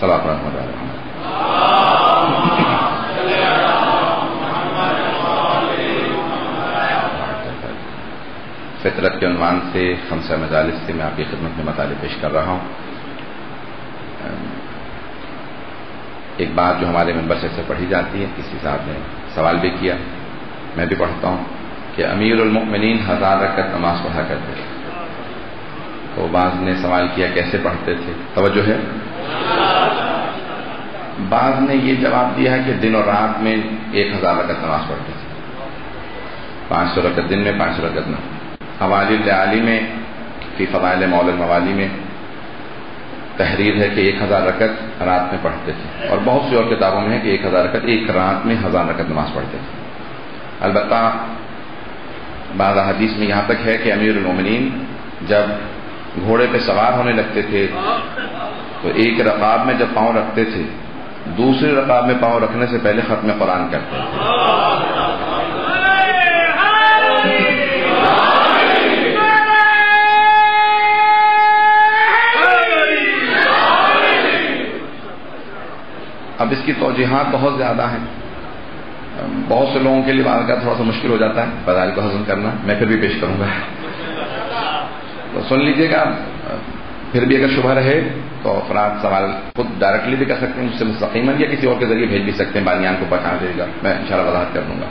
صلوات محمد علیہ محمد۔ فطرت کے عنوان سے خمسہ مجالس سے میں آپ کی خدمت میں مطالب پیش کر رہا ہوں۔ ایک بات جو ہمارے ممبر سے پڑھی جاتی ہے، کسی صاحب نے سوال بھی کیا، میں بھی پڑھتا ہوں کہ امیر المؤمنین 1000 رکعت نماز پڑھا کرتے تھے۔ تو بعض نے سوال کیا کیسے پڑھتے تھے، توجہ ہے؟ بعض نے یہ جواب دیا ہے کہ دن اور رات میں 1000 رکعت نماز پڑھتے تھے، 500 رکعت دن میں، 500 رکعت میں۔ حوالی العالی میں فی فضائل مولا الموالی میں تحریر ہے کہ 1000 رکعت رات میں پڑھتے تھے، اور بہت سی اور کتابوں میں ہے کہ 1000 رکعت ایک رات میں 1000 رکعت نماز پڑھتے تھے۔ البتہ بعض حدیث میں یہاں تک ہے کہ امیر المومنین جب گھوڑے پہ سوار ہونے لگتے تھے تو ایک رکاب میں جب پاؤں رکھتے تھے، دوسرے رکاب میں پاؤں رکھنے سے پہلے ختم قرآن کرتے تھے۔ اب اس کی توجیحات بہت زیادہ ہیں، بہت سے لوگوں کے لیے بات کا تھوڑا سا مشکل ہو جاتا ہے فضائل کو ہضم کرنا، میں پھر بھی پیش کروں گا، تو سن لیجئے گا۔ پھر بھی اگر شبہ رہے تو افراد سوال خود ڈائریکٹلی بھی کر سکتے ہیں مجھ سے مستقیماً، یا کسی اور کے ذریعے بھیج بھی سکتے ہیں، بانیان کو پہنچا دے گا، میں انشاءاللہ وضاحت کر دوں گا۔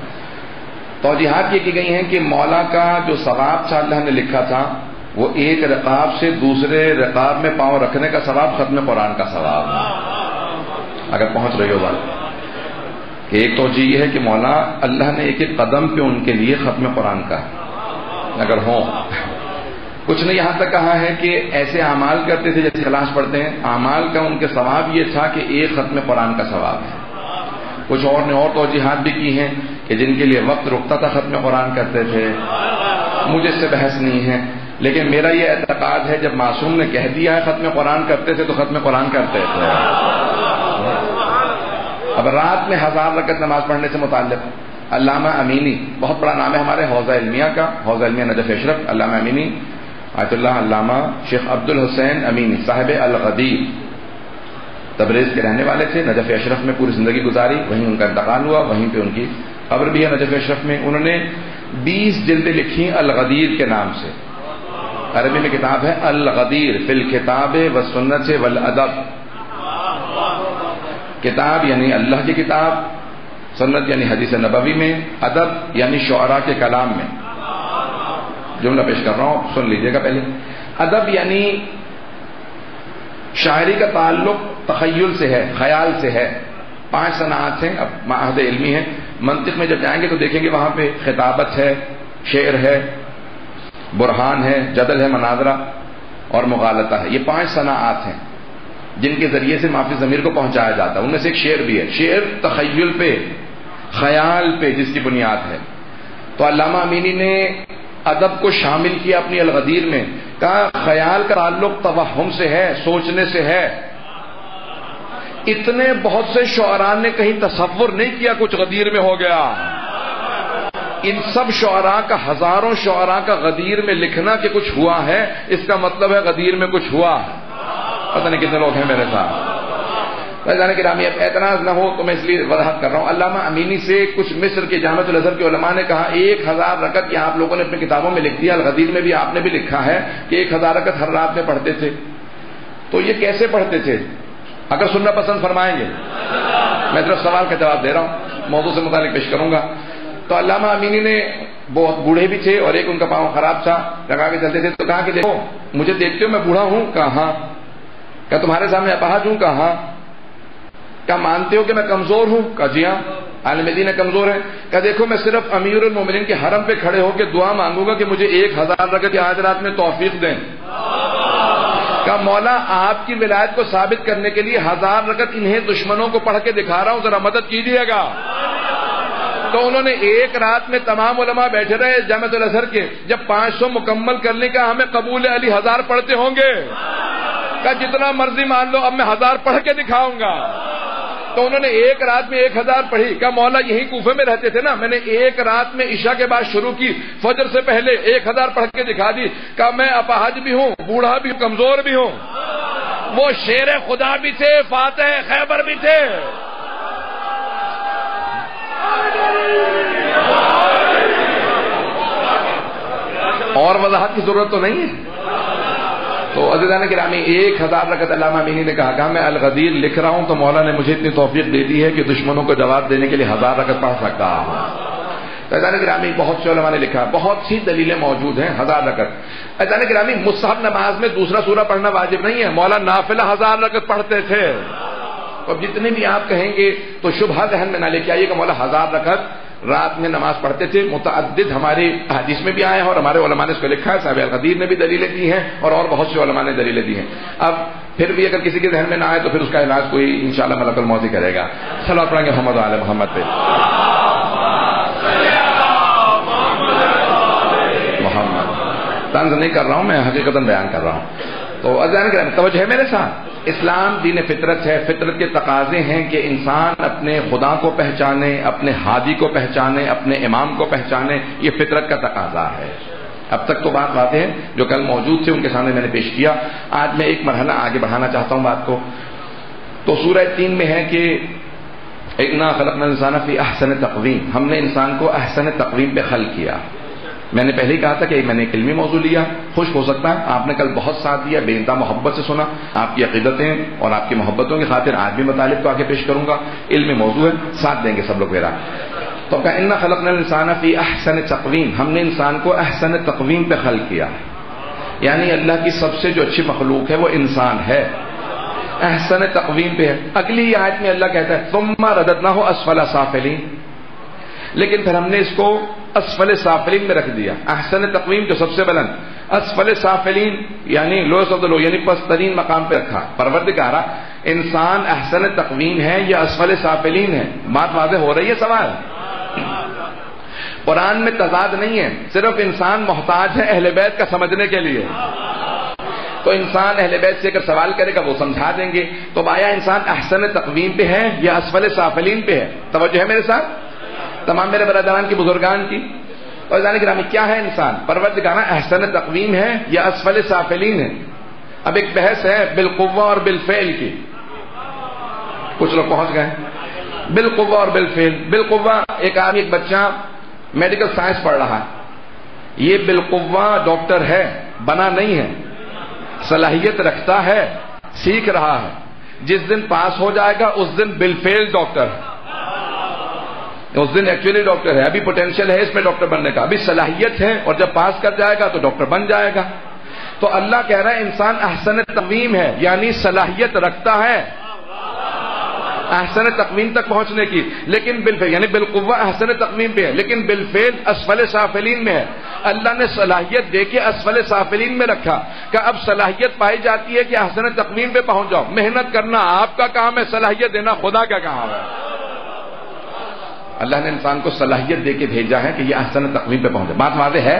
توجیحات یہ کی گئی ہیں کہ مولا کا جو ثواب اللہ نے لکھا تھا وہ ایک رکاب سے دوسرے رکاب میں پاؤں رکھنے کا ثواب ختم قرآن کا ثواب ہے، اگر پہنچ رہی ہو بات کہ ایک توجہ یہ ہے کہ مولا اللہ نے ایک ایک قدم پہ ان کے لیے ختم قرآن کا اگر ہوں۔ کچھ نے یہاں تک کہا ہے کہ ایسے اعمال کرتے تھے جیسے کلاس پڑھتے ہیں، اعمال کا ان کے ثواب یہ تھا کہ ایک ختم قرآن کا ثواب ہے۔ کچھ اور نے اور توجیحات بھی کی ہیں کہ جن کے لیے وقت رکتا تھا ختم قرآن کرتے تھے، مجھے اس سے بحث نہیں ہے، لیکن میرا یہ اعتقاد ہے جب معصوم نے کہہ دیا ہے ختم قرآن کرتے تھے تو ختم قرآن کرتے تھے۔ اب رات میں 1000 رکعت نماز پڑھنے سے متعلق علامہ امینی، بہت بڑا نام ہے ہمارے حوزہ علمیہ کا، حوزہ علمیہ نجف اشرف، علامہ امینی آیت اللہ علامہ شیخ عبد الحسین امینی صاحب الغدیر، تبریز کے رہنے والے تھے، نجف اشرف میں پوری زندگی گزاری، وہیں ان کا انتقال ہوا، وہیں پہ ان کی قبر بھی ہے نجف اشرف میں۔ انہوں نے 20 جلدیں لکھی الغدیر کے نام سے، عربی میں کتاب ہے الغدیر فی الکتاب والسنت والادب، کتاب یعنی اللہ کی کتاب، سنت یعنی حدیث نبوی میں، ادب یعنی شعراء کے کلام میں۔ جملہ پیش کر رہا ہوں، سن لیجئے گا پہلے۔ ادب یعنی شاعری کا تعلق تخیل سے ہے، خیال سے ہے۔ 5 صنعات ہیں، اب معہد علمی ہے، منطق میں جب جائیں گے تو دیکھیں گے وہاں پہ خطابت ہے، شعر ہے، برہان ہے، جدل ہے، مناظرہ اور مغالطہ ہے۔ یہ 5 صنعات ہیں جن کے ذریعے سے معافی ضمیر کو پہنچایا جاتا ہے۔ ان میں سے ایک شعر بھی ہے، شعر تخیل پہ، خیال پہ جس کی بنیاد ہے۔ تو علامہ امینی نے ادب کو شامل کیا اپنی الغدیر میں، کہا خیال کا تعلق توہم سے ہے، سوچنے سے ہے۔ اتنے بہت سے شعراء نے کہیں تصور نہیں کیا کچھ غدیر میں ہو گیا۔ ان سب شعراء کا، ہزاروں شعراء کا غدیر میں لکھنا کہ کچھ ہوا ہے، اس کا مطلب ہے غدیر میں کچھ ہوا۔ پتہ نہیں کتنے لوگ ہیں میرے ساتھ، جانے کے رامی اب اعتراض نہ ہو تو میں اس لیے وضاحت کر رہا ہوں۔ علامہ امینی سے کچھ مصر کے جامعۃ الازہر کے علماء نے کہا 1000 رکعت، یہ آپ لوگوں نے اپنی کتابوں میں لکھ دیا، الغدیر میں بھی آپ نے بھی لکھا ہے کہ 1000 رکعت ہر رات میں پڑھتے تھے، تو یہ کیسے پڑھتے تھے؟ اگر سننا پسند فرمائیں گے، میں صرف سوال کا جواب دے رہا ہوں، موضوع سے متعلق پیش کروں گا۔ تو علامہ امینی نے، بہت بوڑھے بھی تھے اور ایک ان کا پاؤں خراب تھا، لگا کے چلتے تھے، تو کہا کہ دیکھو مجھے دیکھتے ہو میں بوڑھا ہوں؟ کہاں؟ کیا تمہارے سامنے اپاہج ہوں؟ کہاں؟ کیا مانتے ہو کہ میں کمزور ہوں؟ کہا جی ہاں، عالم دین کمزور ہے۔ کہا دیکھو میں صرف امیر المومنین کے حرم پہ کھڑے ہو کے دعا مانگوں گا کہ مجھے 1000 رکعت کی آج رات میں توفیق دیں۔ کہا مولا آپ کی ولایت کو ثابت کرنے کے لیے 1000 رکعت انہیں دشمنوں کو پڑھ کے دکھا رہا ہوں، ذرا مدد کیجیے گا۔ تو انہوں نے ایک رات میں تمام علماء بیٹھے رہے جامعۃ الازہر کے، جب 500 مکمل کرنے کا ہمیں قبول علی 1000 پڑھتے ہوں گے؟ کہا جتنا مرضی مان لو، اب میں 1000 پڑھ کے دکھاؤں گا۔ تو انہوں نے ایک رات میں 1000 پڑھی۔ کہا مولا یہی کوفے میں رہتے تھے نا، میں نے ایک رات میں عشاء کے بعد شروع کی، فجر سے پہلے 1000 پڑھ کے دکھا دی۔ کہا میں اپاہج بھی ہوں، بوڑھا بھی ہوں، کمزور بھی ہوں، وہ شیر خدا بھی تھے، فاتح خیبر بھی تھے. اور وضاحت کی ضرورت تو نہیں ہے. تو عزیزان گرامی 1000 رکعت علامہ امینی نے کہا کہ میں الغدیر لکھ رہا ہوں تو مولا نے مجھے اتنی توفیق دے دی ہے کہ دشمنوں کو جواب دینے کے لیے 1000 رکعت پڑھ سکتا ہوں. عزیزان گرامی بہت سے علماء نے لکھا، بہت سی دلیلیں موجود ہیں 1000 رکعت. عزیزان گرامی مصحف نماز میں دوسرا سورہ پڑھنا واجب نہیں ہے، مولا نافلہ 1000 رکعت پڑھتے تھے. اور جتنے بھی آپ کہیں گے تو شبہہ ذہن میں نہ لے کے آئیے کہ مولا 1000 رکعت رات میں نماز پڑھتے تھے. متعدد ہمارے حدیث میں بھی آئے ہیں اور ہمارے علماء نے اس کو لکھا ہے. صاحب الغدیر نے بھی دلیلیں دی ہیں اور بہت سے علماء نے دلیلیں دی ہیں. اب پھر بھی اگر کسی کے ذہن میں نہ آئے تو پھر اس کا علاج کوئی انشاءاللہ ملک الموت ہی کرے گا. صلوات پڑھیں گے محمد علی محمد پہ. محمد طنز نہیں کر رہا ہوں میں، حقیقتاً بیان کر رہا ہوں. تو اذان کریں توجہ ہے میرے ساتھ. اسلام دین فطرت ہے. فطرت کے تقاضے ہیں کہ انسان اپنے خدا کو پہچانے، اپنے ہادی کو پہچانے، اپنے امام کو پہچانے. یہ فطرت کا تقاضا ہے. اب تک تو بات باتیں ہیں جو کل موجود تھے ان کے سامنے میں نے پیش کیا. آج میں ایک مرحلہ آگے بڑھانا چاہتا ہوں بات کو. تو سورہ 3 میں ہے کہ انا خلقنا الانسان فی احسن تقویم، ہم نے انسان کو احسن تقویم پہ خلق کیا. میں نے پہلے ہی کہا تھا کہ میں نے ایک علمی موضوع لیا. خوش ہو سکتا ہے آپ نے کل بہت ساتھ دیا، بے انتہا محبت سے سنا. آپ کی عقیدتیں اور آپ کی محبتوں کی خاطر آج بھی مطالب کو آگے پیش کروں گا. علمی موضوع ہے، ساتھ دیں گے سب لوگ میرا. تو کہا انا خلقنا الانسان فی احسن تقویم، ہم نے انسان کو احسن تقویم پہ خلق کیا. یعنی اللہ کی سب سے جو اچھی مخلوق ہے وہ انسان ہے، احسن تقویم پہ ہے. اگلی آیت میں اللہ کہتا ہے ثم رددناہ اسفل سافلین، لیکن پھر ہم نے اس کو اسفل سافلین میں رکھ دیا. احسن تقویم جو سب سے بلند، اسفل سافلین یعنی لوئسٹ آف دی لو، یعنی پسترین مقام پہ رکھا. پروردگارا انسان احسن تقویم ہے یا اسفل سافلین ہے؟ بات واضح ہو رہی ہے. سوال قرآن میں تضاد نہیں ہے، صرف انسان محتاج ہے اہل بیت کا سمجھنے کے لیے. تو انسان اہل بیت سے اگر سوال کرے گا وہ سمجھا دیں گے. تو آیا انسان احسن تقویم پہ ہے یا اسفل سافلین پہ ہے؟ توجہ ہے میرے ساتھ تمام میرے برادران کی، بزرگان کی. اور جانے گرامی کیا ہے انسان؟ پروردگار احسن تقویم ہے یا اسفل سافلین ہے؟ اب ایک بحث ہے بالقوہ اور بالفعل کی. کچھ لوگ پہنچ گئے بالقوہ اور بالفعل. بالقوہ ایک آدمی، ایک بچہ میڈیکل سائنس پڑھ رہا ہے، یہ بالقوہ ڈاکٹر ہے، بنا نہیں ہے، صلاحیت رکھتا ہے، سیکھ رہا ہے. جس دن پاس ہو جائے گا اس دن بالفعل ڈاکٹر، اس دن ایکچولی ڈاکٹر ہے. ابھی پوٹینشیل ہے اس میں ڈاکٹر بننے کا، ابھی صلاحیت ہے، اور جب پاس کر جائے گا تو ڈاکٹر بن جائے گا. تو اللہ کہہ رہا ہے انسان احسن تقویم ہے، یعنی صلاحیت رکھتا ہے احسن تقویم تک پہنچنے کی. لیکن بالفعل یعنی بالقوہ احسن تقویم پہ ہے، لیکن بالفعل اسفل سافلین میں ہے. اللہ نے صلاحیت دے کے اسفل سافلین میں رکھا کہ اب صلاحیت پائی جاتی ہے کہ احسن تقویم پہ پہنچ جاؤ. محنت کرنا آپ کا کام ہے، صلاحیت دینا خدا کا کام ہے. اللہ نے انسان کو صلاحیت دے کے بھیجا ہے کہ یہ احسن تقویم پہ پہنچے. بات واضح ہے؟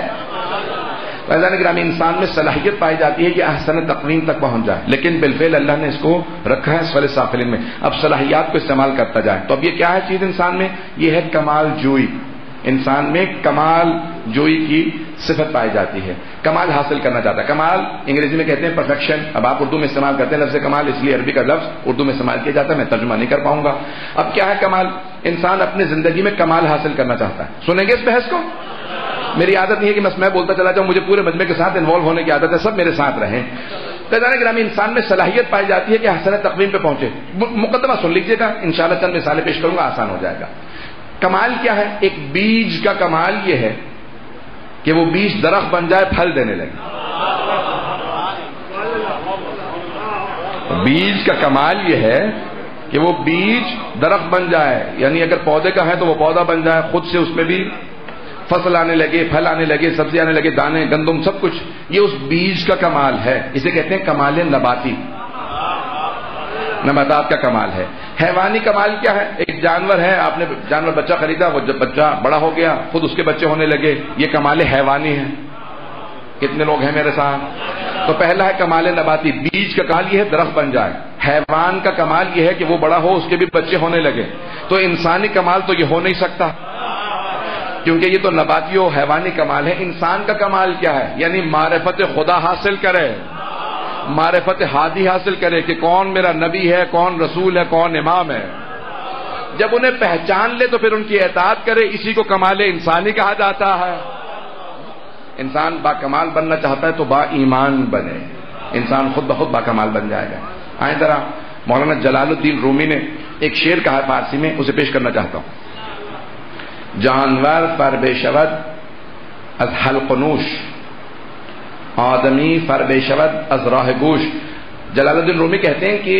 فیضان گرامی انسان میں صلاحیت پائی جاتی ہے کہ احسن تقویم تک پہنچ جائے، لیکن بالفعل اللہ نے اس کو رکھا ہے اسفل سافلین میں. اب صلاحیات کو استعمال کرتا جائے. تو اب یہ کیا ہے چیز انسان میں؟ یہ ہے کمال جوئی. انسان میں کمال جوئی کی صفت پائی جاتی ہے، کمال حاصل کرنا چاہتا ہے. کمال انگریزی میں کہتے ہیں پرفیکشن. اب آپ اردو میں استعمال کرتے ہیں لفظ کمال، اس لیے عربی کا لفظ اردو میں استعمال کیا جاتا ہے، میں ترجمہ نہیں کر پاؤں گا. اب کیا ہے کمال؟ انسان اپنی زندگی میں کمال حاصل کرنا چاہتا ہے. سنیں گے اس بحث کو؟ میری عادت نہیں ہے کہ بس میں بولتا چلا جاؤں، مجھے پورے مجمع کے ساتھ انوالو ہونے کی عادت ہے، سب میرے ساتھ رہیں. فیضان گرامی انسان میں صلاحیت پائی جاتی ہے کہ احسن تقویم پہ پہنچے. مقدمہ سن لیجیے گا، انشاءاللہ چند مثالیں پیش کروں گا، آسان ہو جائے گا. کمال کیا ہے؟ ایک بیج کا کمال یہ ہے کہ وہ بیج درخت بن جائے، پھل دینے لگے. بیج کا کمال یہ ہے کہ وہ بیج درخت بن جائے، یعنی اگر پودے کا ہے تو وہ پودا بن جائے، خود سے اس میں بھی فصل آنے لگے، پھل آنے لگے، سبزی آنے لگے، دانے گندم سب کچھ. یہ اس بیج کا کمال ہے. اسے کہتے ہیں کمال نباتی، نباتات کا کمال ہے. حیوانی کمال کیا ہے؟ ایک جانور ہے، آپ نے جانور بچہ خریدا، وہ جب بچہ بڑا ہو گیا خود اس کے بچے ہونے لگے، یہ کمال حیوانی ہے. کتنے لوگ ہیں میرے ساتھ؟ تو پہلا ہے کمال نباتی، بیج کا کمال یہ ہے درخت بن جائے. حیوان کا کمال یہ ہے کہ وہ بڑا ہو، اس کے بھی بچے ہونے لگے. تو انسانی کمال تو یہ ہو نہیں سکتا کیونکہ یہ تو نباتی و حیوانی کمال ہے. انسان کا کمال کیا ہے؟ یعنی معرفت خدا حاصل کرے. معرفت ہادی حاصل کرے کہ کون میرا نبی ہے، کون رسول ہے، کون امام ہے. جب انہیں پہچان لے تو پھر ان کی اطاعت کرے. اسی کو کمال انسانی کہا جاتا ہے. انسان با کمال بننا چاہتا ہے تو با ایمان بنے، انسان خود بخود با کمال بن جائے گا. آئیں ذرا مولانا جلال الدین رومی نے ایک شعر کہا فارسی میں، اسے پیش کرنا چاہتا ہوں. جانور پر بے شود از حلق نوش، آدمی فر بے شود از راہ گوش. جلال الدین رومی کہتے ہیں کہ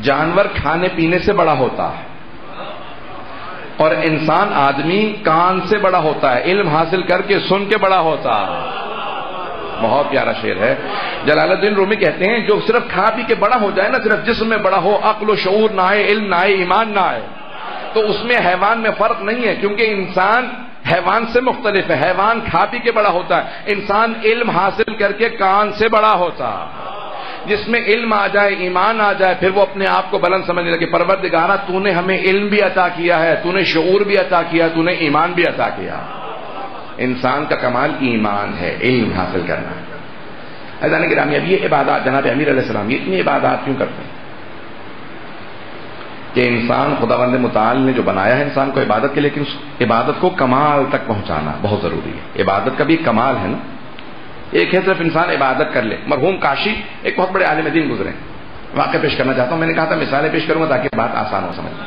جانور کھانے پینے سے بڑا ہوتا ہے اور انسان آدمی کان سے بڑا ہوتا ہے، علم حاصل کر کے سن کے بڑا ہوتا ہے. بہت پیارا شعر ہے. جلال الدین رومی کہتے ہیں جو صرف کھا پی کے بڑا ہو جائے نا، صرف جسم میں بڑا ہو، عقل و شعور نہ آئے، علم نہ آئے، ایمان نہ آئے، تو اس میں حیوان میں فرق نہیں ہے. کیونکہ انسان حیوان سے مختلف ہے. حیوان کھا پی کے بڑا ہوتا ہے، انسان علم حاصل کر کے کان سے بڑا ہوتا ہے. جس میں علم آ جائے، ایمان آ جائے، پھر وہ اپنے آپ کو بلند سمجھنے لگے. پروردگارا تو نے ہمیں علم بھی عطا کیا ہے، تو نے شعور بھی عطا کیا، تو نے ایمان بھی عطا کیا. انسان کا کمال ایمان ہے، علم حاصل کرنا. عزیزان گرامی، اب یہ عبادات جناب امیر علیہ السلام یہ اتنی عبادات کیوں کرتے ہیں؟ کہ انسان خداوند متعال نے جو بنایا ہے انسان کو عبادت کے، لیکن اس عبادت کو کمال تک پہنچانا بہت ضروری ہے. عبادت کا بھی کمال ہے نا. ایک ہے صرف انسان عبادت کر لے. مرحوم کاشی ایک بہت بڑے عالم دین گزرے، واقعہ پیش کرنا چاہتا ہوں. میں نے کہا تھا مثالیں پیش کروں گا تاکہ بات آسان ہو سمجھنا.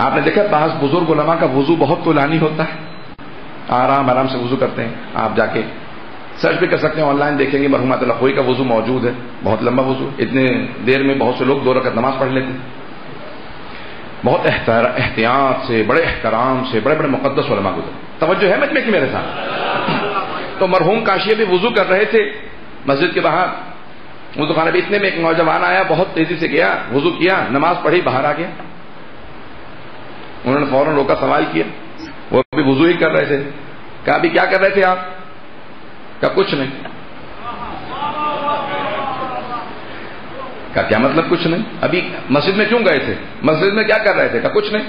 آپ نے دیکھا بعض بزرگ علماء کا وضو بہت طولانی ہوتا ہے، آرام آرام سے وضو کرتے ہیں. آپ جا کے سرچ بھی کر سکتے ہیں، آن لائن دیکھیں گے مرحوم عطا خوئی کا وضو موجود ہے. بہت لمبا وضو، اتنے دیر میں بہت سے لوگ 2 رکعت نماز پڑھ لیتے ہیں. بہت احتیاط سے، بڑے احترام سے، بڑے بڑے مقدس علماء گزرے. توجہ ہے مجمع کی میرے ساتھ؟ تو مرحوم کاشی بھی وضو کر رہے تھے مسجد کے باہر. وضو خانے میں اتنے میں ایک نوجوان آیا، بہت تیزی سے گیا، وضو کیا، نماز پڑھی، باہر آ گیا. انہوں نے فوراً روکا، سوال کیا. وہ بھی وضو ہی کر رہے تھے. کہا ابھی کیا کر رہے تھے آپ؟ کہا کچھ نہیں. کہا کیا مطلب کچھ نہیں؟ ابھی مسجد میں کیوں گئے تھے؟ مسجد میں کیا کر رہے تھے؟ کہا کچھ نہیں.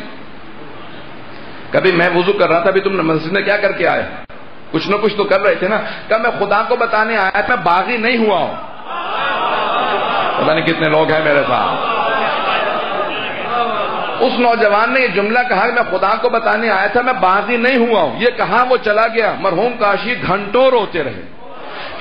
کبھی میں وضو کر رہا تھا، ابھی تم مسجد میں کیا کر کے آئے؟ کچھ نہ کچھ تو کر رہے تھے نا. کہا میں خدا کو بتانے آیا تھا، باغی نہیں ہوا ہوں. پتہ نہیں کتنے لوگ ہیں میرے ساتھ. اس نوجوان نے یہ جملہ کہا کہ میں خدا کو بتانے آیا تھا، میں باغی نہیں ہوا ہوں. یہ کہا وہ چلا گیا. مرحوم کاشی گھنٹوں روتے رہے.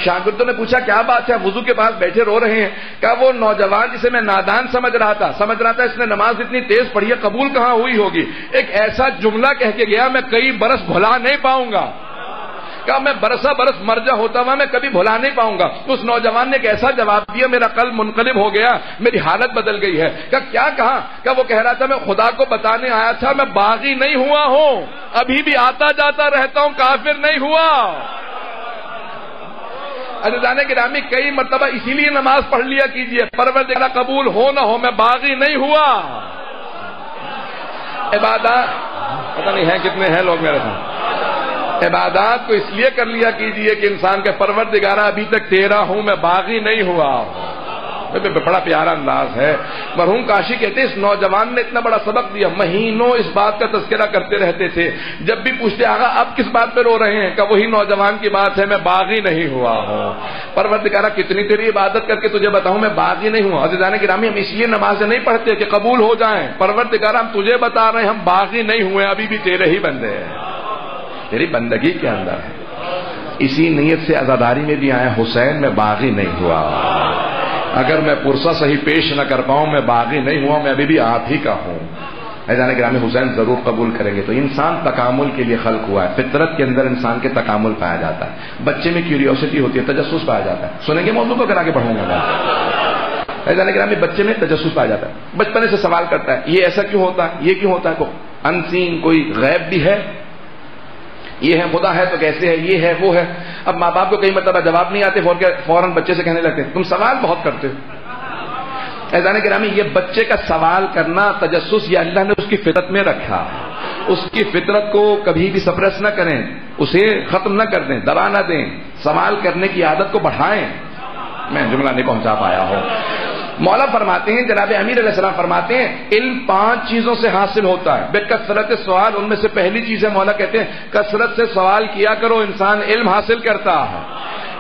شاگردوں نے پوچھا کیا بات ہے، وضو کے پاس بیٹھے رو رہے ہیں؟ کہا وہ نوجوان جسے میں نادان سمجھ رہا تھا اس نے نماز اتنی تیز پڑھی ہے، قبول کہاں ہوئی ہوگی. ایک ایسا جملہ کہہ کے گیا میں کئی برس بھلا نہیں پاؤں گا. کہا میں برسا برس مرجع ہوتا ہوا میں کبھی بھلا نہیں پاؤں گا. اس نوجوان نے ایک ایسا جواب دیا، میرا قلب منقلب ہو گیا، میری حالت بدل گئی ہے. کیا کہا؟ کہ وہ کہہ رہا تھا میں خدا کو بتانے آیا تھا، میں باغی نہیں ہوا ہوں، ابھی بھی آتا جاتا رہتا ہوں، کافر نہیں ہوا. عزیزان گرامی، کئی مرتبہ اسی لیے نماز پڑھ لیا کیجئے، پروردگار قبول ہو نہ ہو، میں باغی نہیں ہوا. عبادات پتہ نہیں ہے کتنے ہیں لوگ میرے ساتھ. عبادات کو اس لیے کر لیا کیجئے کہ انسان کے پروردگارہ ابھی تک تیرا ہوں، میں باغی نہیں ہوا. بڑا پیارا انداز ہے. مرحوم کاشی کہتے ہیں اس نوجوان نے اتنا بڑا سبق دیا، مہینوں اس بات کا تذکرہ کرتے رہتے تھے. جب بھی پوچھتے آغا آپ کس بات پہ رو رہے ہیں؟ کہ وہی نوجوان کی بات ہے، میں باغی نہیں ہوا ہوں. پروردگارہ کتنی تیری عبادت کر کے تجھے بتاؤں میں باغی نہیں ہوا. عزیزان گرامی، ہم اس لیے نمازیں نہیں پڑھتے کہ قبول ہو جائیں. پروردگارہ ہم تجھے بتا رہے ہیں ہم باغی نہیں ہوئے، ابھی بھی تیرے ہی بندے ہیں، تیری بندگی کے اندر ہے. اسی نیت سے عزاداری میں بھی آئے، حسین میں باغی نہیں ہوا. اگر میں پرسہ صحیح پیش نہ کر پاؤں میں باغی نہیں ہوا، میں ابھی بھی آپ ہی کا ہوں. عزیزان گرامی، حسین ضرور قبول کریں گے. تو انسان تکامل کے لیے خلق ہوا ہے. فطرت کے اندر انسان کے تکامل پایا جاتا ہے. بچے میں کیوریوسٹی ہوتی ہے، تجسس پایا جاتا ہے. سنیں گے موضوع کو کرا کے پڑھوں گا. عزیزان گرامی، بچے میں تجسس پایا جاتا ہے. بچپنے سے سوال کرتا ہے یہ ایسا کیوں ہوتا ہے، یہ کیوں ہوتا ہے. کوئی انسین کوئی غیب بھی ہے، یہ ہے خدا ہے تو کیسے ہے، یہ ہے وہ ہے. اب ماں باپ کو کئی مرتبہ جواب نہیں آتے، فوراً بچے سے کہنے لگتے تم سوال بہت کرتے ہو. عزیزان گرامی، یہ بچے کا سوال کرنا تجسس یہ اللہ نے اس کی فطرت میں رکھا. اس کی فطرت کو کبھی بھی سپریس نہ کریں، اسے ختم نہ کر دیں، دبا نہ دیں. سوال کرنے کی عادت کو بڑھائیں. میں جملہ نہیں پہنچا پایا ہوں. مولا فرماتے ہیں، جناب امیر علیہ السلام فرماتے ہیں علم 5 چیزوں سے حاصل ہوتا ہے بے کثرت سوال. ان میں سے پہلی چیز ہے، مولا کہتے ہیں کثرت سے سوال کیا کرو، انسان علم حاصل کرتا ہے.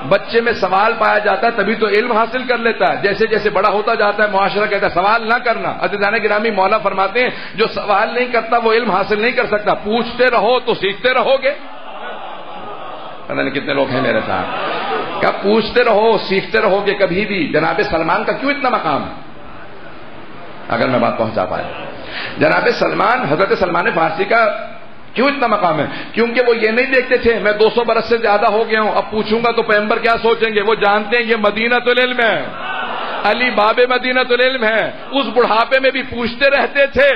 بچے میں سوال پایا جاتا ہے تبھی تو علم حاصل کر لیتا ہے. جیسے جیسے بڑا ہوتا جاتا ہے معاشرہ کہتا ہے سوال نہ کرنا. عزیزان گرامی مولا فرماتے ہیں جو سوال نہیں کرتا وہ علم حاصل نہیں کر سکتا. پوچھتے رہو تو سیکھتے رہو گے. پتہ نہیں کتنے لوگ ہیں میرے ساتھ. کیا پوچھتے رہو سیکھتے رہو گے کبھی بھی. جناب سلمان کا کیوں اتنا مقام ہے؟ اگر میں بات پہنچا پایا. جناب سلمان حضرت سلمان فارسی کا کیوں اتنا مقام ہے؟ کیونکہ وہ یہ نہیں دیکھتے تھے میں 200 برس سے زیادہ ہو گیا ہوں اب پوچھوں گا تو پیغمبر کیا سوچیں گے. وہ جانتے ہیں یہ مدینۃ العلم ہے, علی باب مدینۃ العلم ہے. اس بڑھاپے میں بھی پوچھتے رہتے تھے.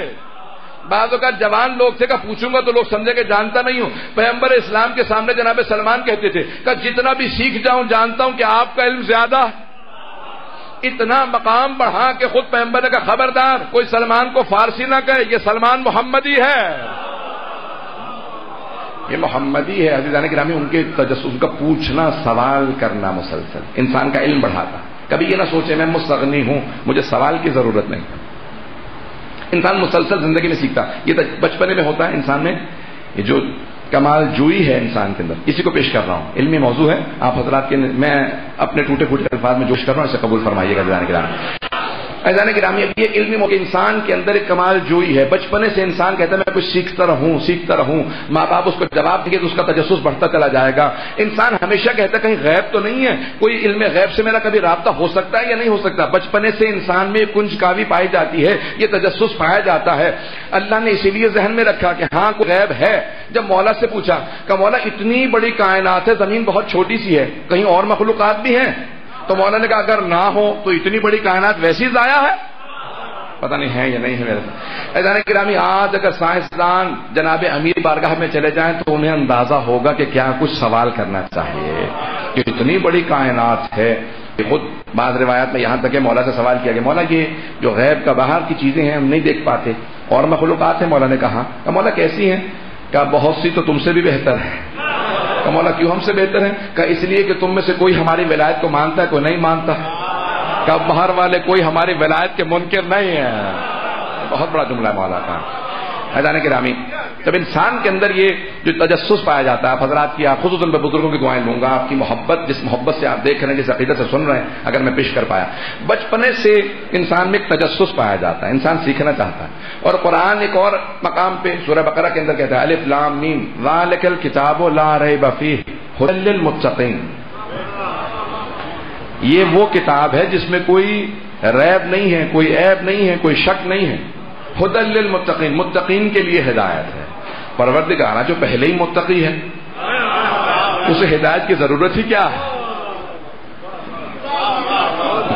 بعض اوقات جوان لوگ تھے کہ پوچھوں گا تو لوگ سمجھے کہ جانتا نہیں ہوں. پیغمبر اسلام کے سامنے جناب سلمان کہتے تھے کہ جتنا بھی سیکھ جاؤں جانتا ہوں کہ آپ کا علم زیادہ. اتنا مقام بڑھا کہ خود پیغمبر نے کہا خبردار کوئی سلمان کو فارسی نہ کہے, یہ سلمان محمدی ہے, یہ محمدی ہے. عزیزان گرامی ان کے تجسس کا پوچھنا سوال کرنا مسلسل انسان کا علم بڑھاتا. کبھی یہ نہ سوچے میں مستغنی ہوں مجھے سوال کی ضرورت نہیں. انسان مسلسل زندگی میں سیکھتا. یہ بچپنے میں ہوتا ہے انسان میں. یہ جو کمال جوئی ہے انسان کے اندر اسی کو پیش کر رہا ہوں. علمی موضوع ہے آپ حضرات کے میں اپنے ٹوٹے پھوٹے الفاظ میں جوش کر رہا ہوں, اسے قبول فرمائیے گا. عزیزان گرامی عزیزان گرامی اب یہ علمی موقع انسان کے اندر ایک کمال جوئی ہے. بچپنے سے انسان کہتا ہے میں کچھ سیکھتا رہوں سیکھتا رہوں. ماں باپ اس کو جواب دیں گے تو اس کا تجسس بڑھتا چلا جائے گا. انسان ہمیشہ کہتا ہے کہیں غیب تو نہیں ہے, کوئی علم غیب سے میرا کبھی رابطہ ہو سکتا ہے یا نہیں ہو سکتا. بچپنے سے انسان میں کنج کاوی پائی جاتی ہے, یہ تجسس پایا جاتا ہے. اللہ نے اسی لیے ذہن میں رکھا کہ ہاں کوئی غیب ہے. جب مولا سے پوچھا کہ مولا اتنی بڑی کائنات ہے زمین بہت چھوٹی سی ہے کہیں اور مخلوقات بھی ہیں, تو مولا نے کہا اگر نہ ہو تو اتنی بڑی کائنات ویسی ضائع ہے. پتہ نہیں ہے یا نہیں ہے میرے ساتھ. عزیزان گرامی آج اگر سائنسدان جناب امیر بارگاہ میں چلے جائیں تو انہیں اندازہ ہوگا کہ کیا کچھ سوال کرنا چاہیے کہ اتنی بڑی کائنات ہے. خود بعض روایات میں یہاں تک کہ مولا سے سوال کیا گیا مولا یہ جو غیب کا باہر کی چیزیں ہیں ہم نہیں دیکھ پاتے اور مخلوقات ہیں. مولا نے کہا کہ مولا کیسی ہیں؟ کہ بہت سی تو تم سے بھی بہتر ہے. کہ مولا کیوں ہم سے بہتر ہے؟ کہ اس لیے کہ تم میں سے کوئی ہماری ولایت کو مانتا ہے کوئی نہیں مانتا. کہ باہر والے کوئی ہماری ولایت کے منکر نہیں ہے. بہت بڑا جملہ ہے مولا کا. عزیزان گرامی جب انسان کے اندر یہ جو تجسس پایا جاتا ہے, آپ حضرات کی آپ خصوصاً میں بزرگوں کی دعائیں لوں گا, آپ کی محبت جس محبت سے آپ دیکھ رہے ہیں جس عقیدت سے سن رہے ہیں اگر میں پیش کر پایا. بچپنے سے انسان میں ایک تجسس پایا جاتا ہے, انسان سیکھنا چاہتا ہے. اور قرآن ایک اور مقام پہ سورہ بقرہ کے اندر کہتا ہے الف لام میم ذالک الکتاب لا ریب فیہ ھدی للمتقین. یہ وہ کتاب ہے جس میں کوئی ریب نہیں ہے, کوئی عیب نہیں ہے, کوئی شک نہیں ہے. ھدی للمتقین متقین کے لیے ہدایت ہے. پروردگار جو پہلے ہی متقی ہے اسے ہدایت کی ضرورت ہی کیا ہے؟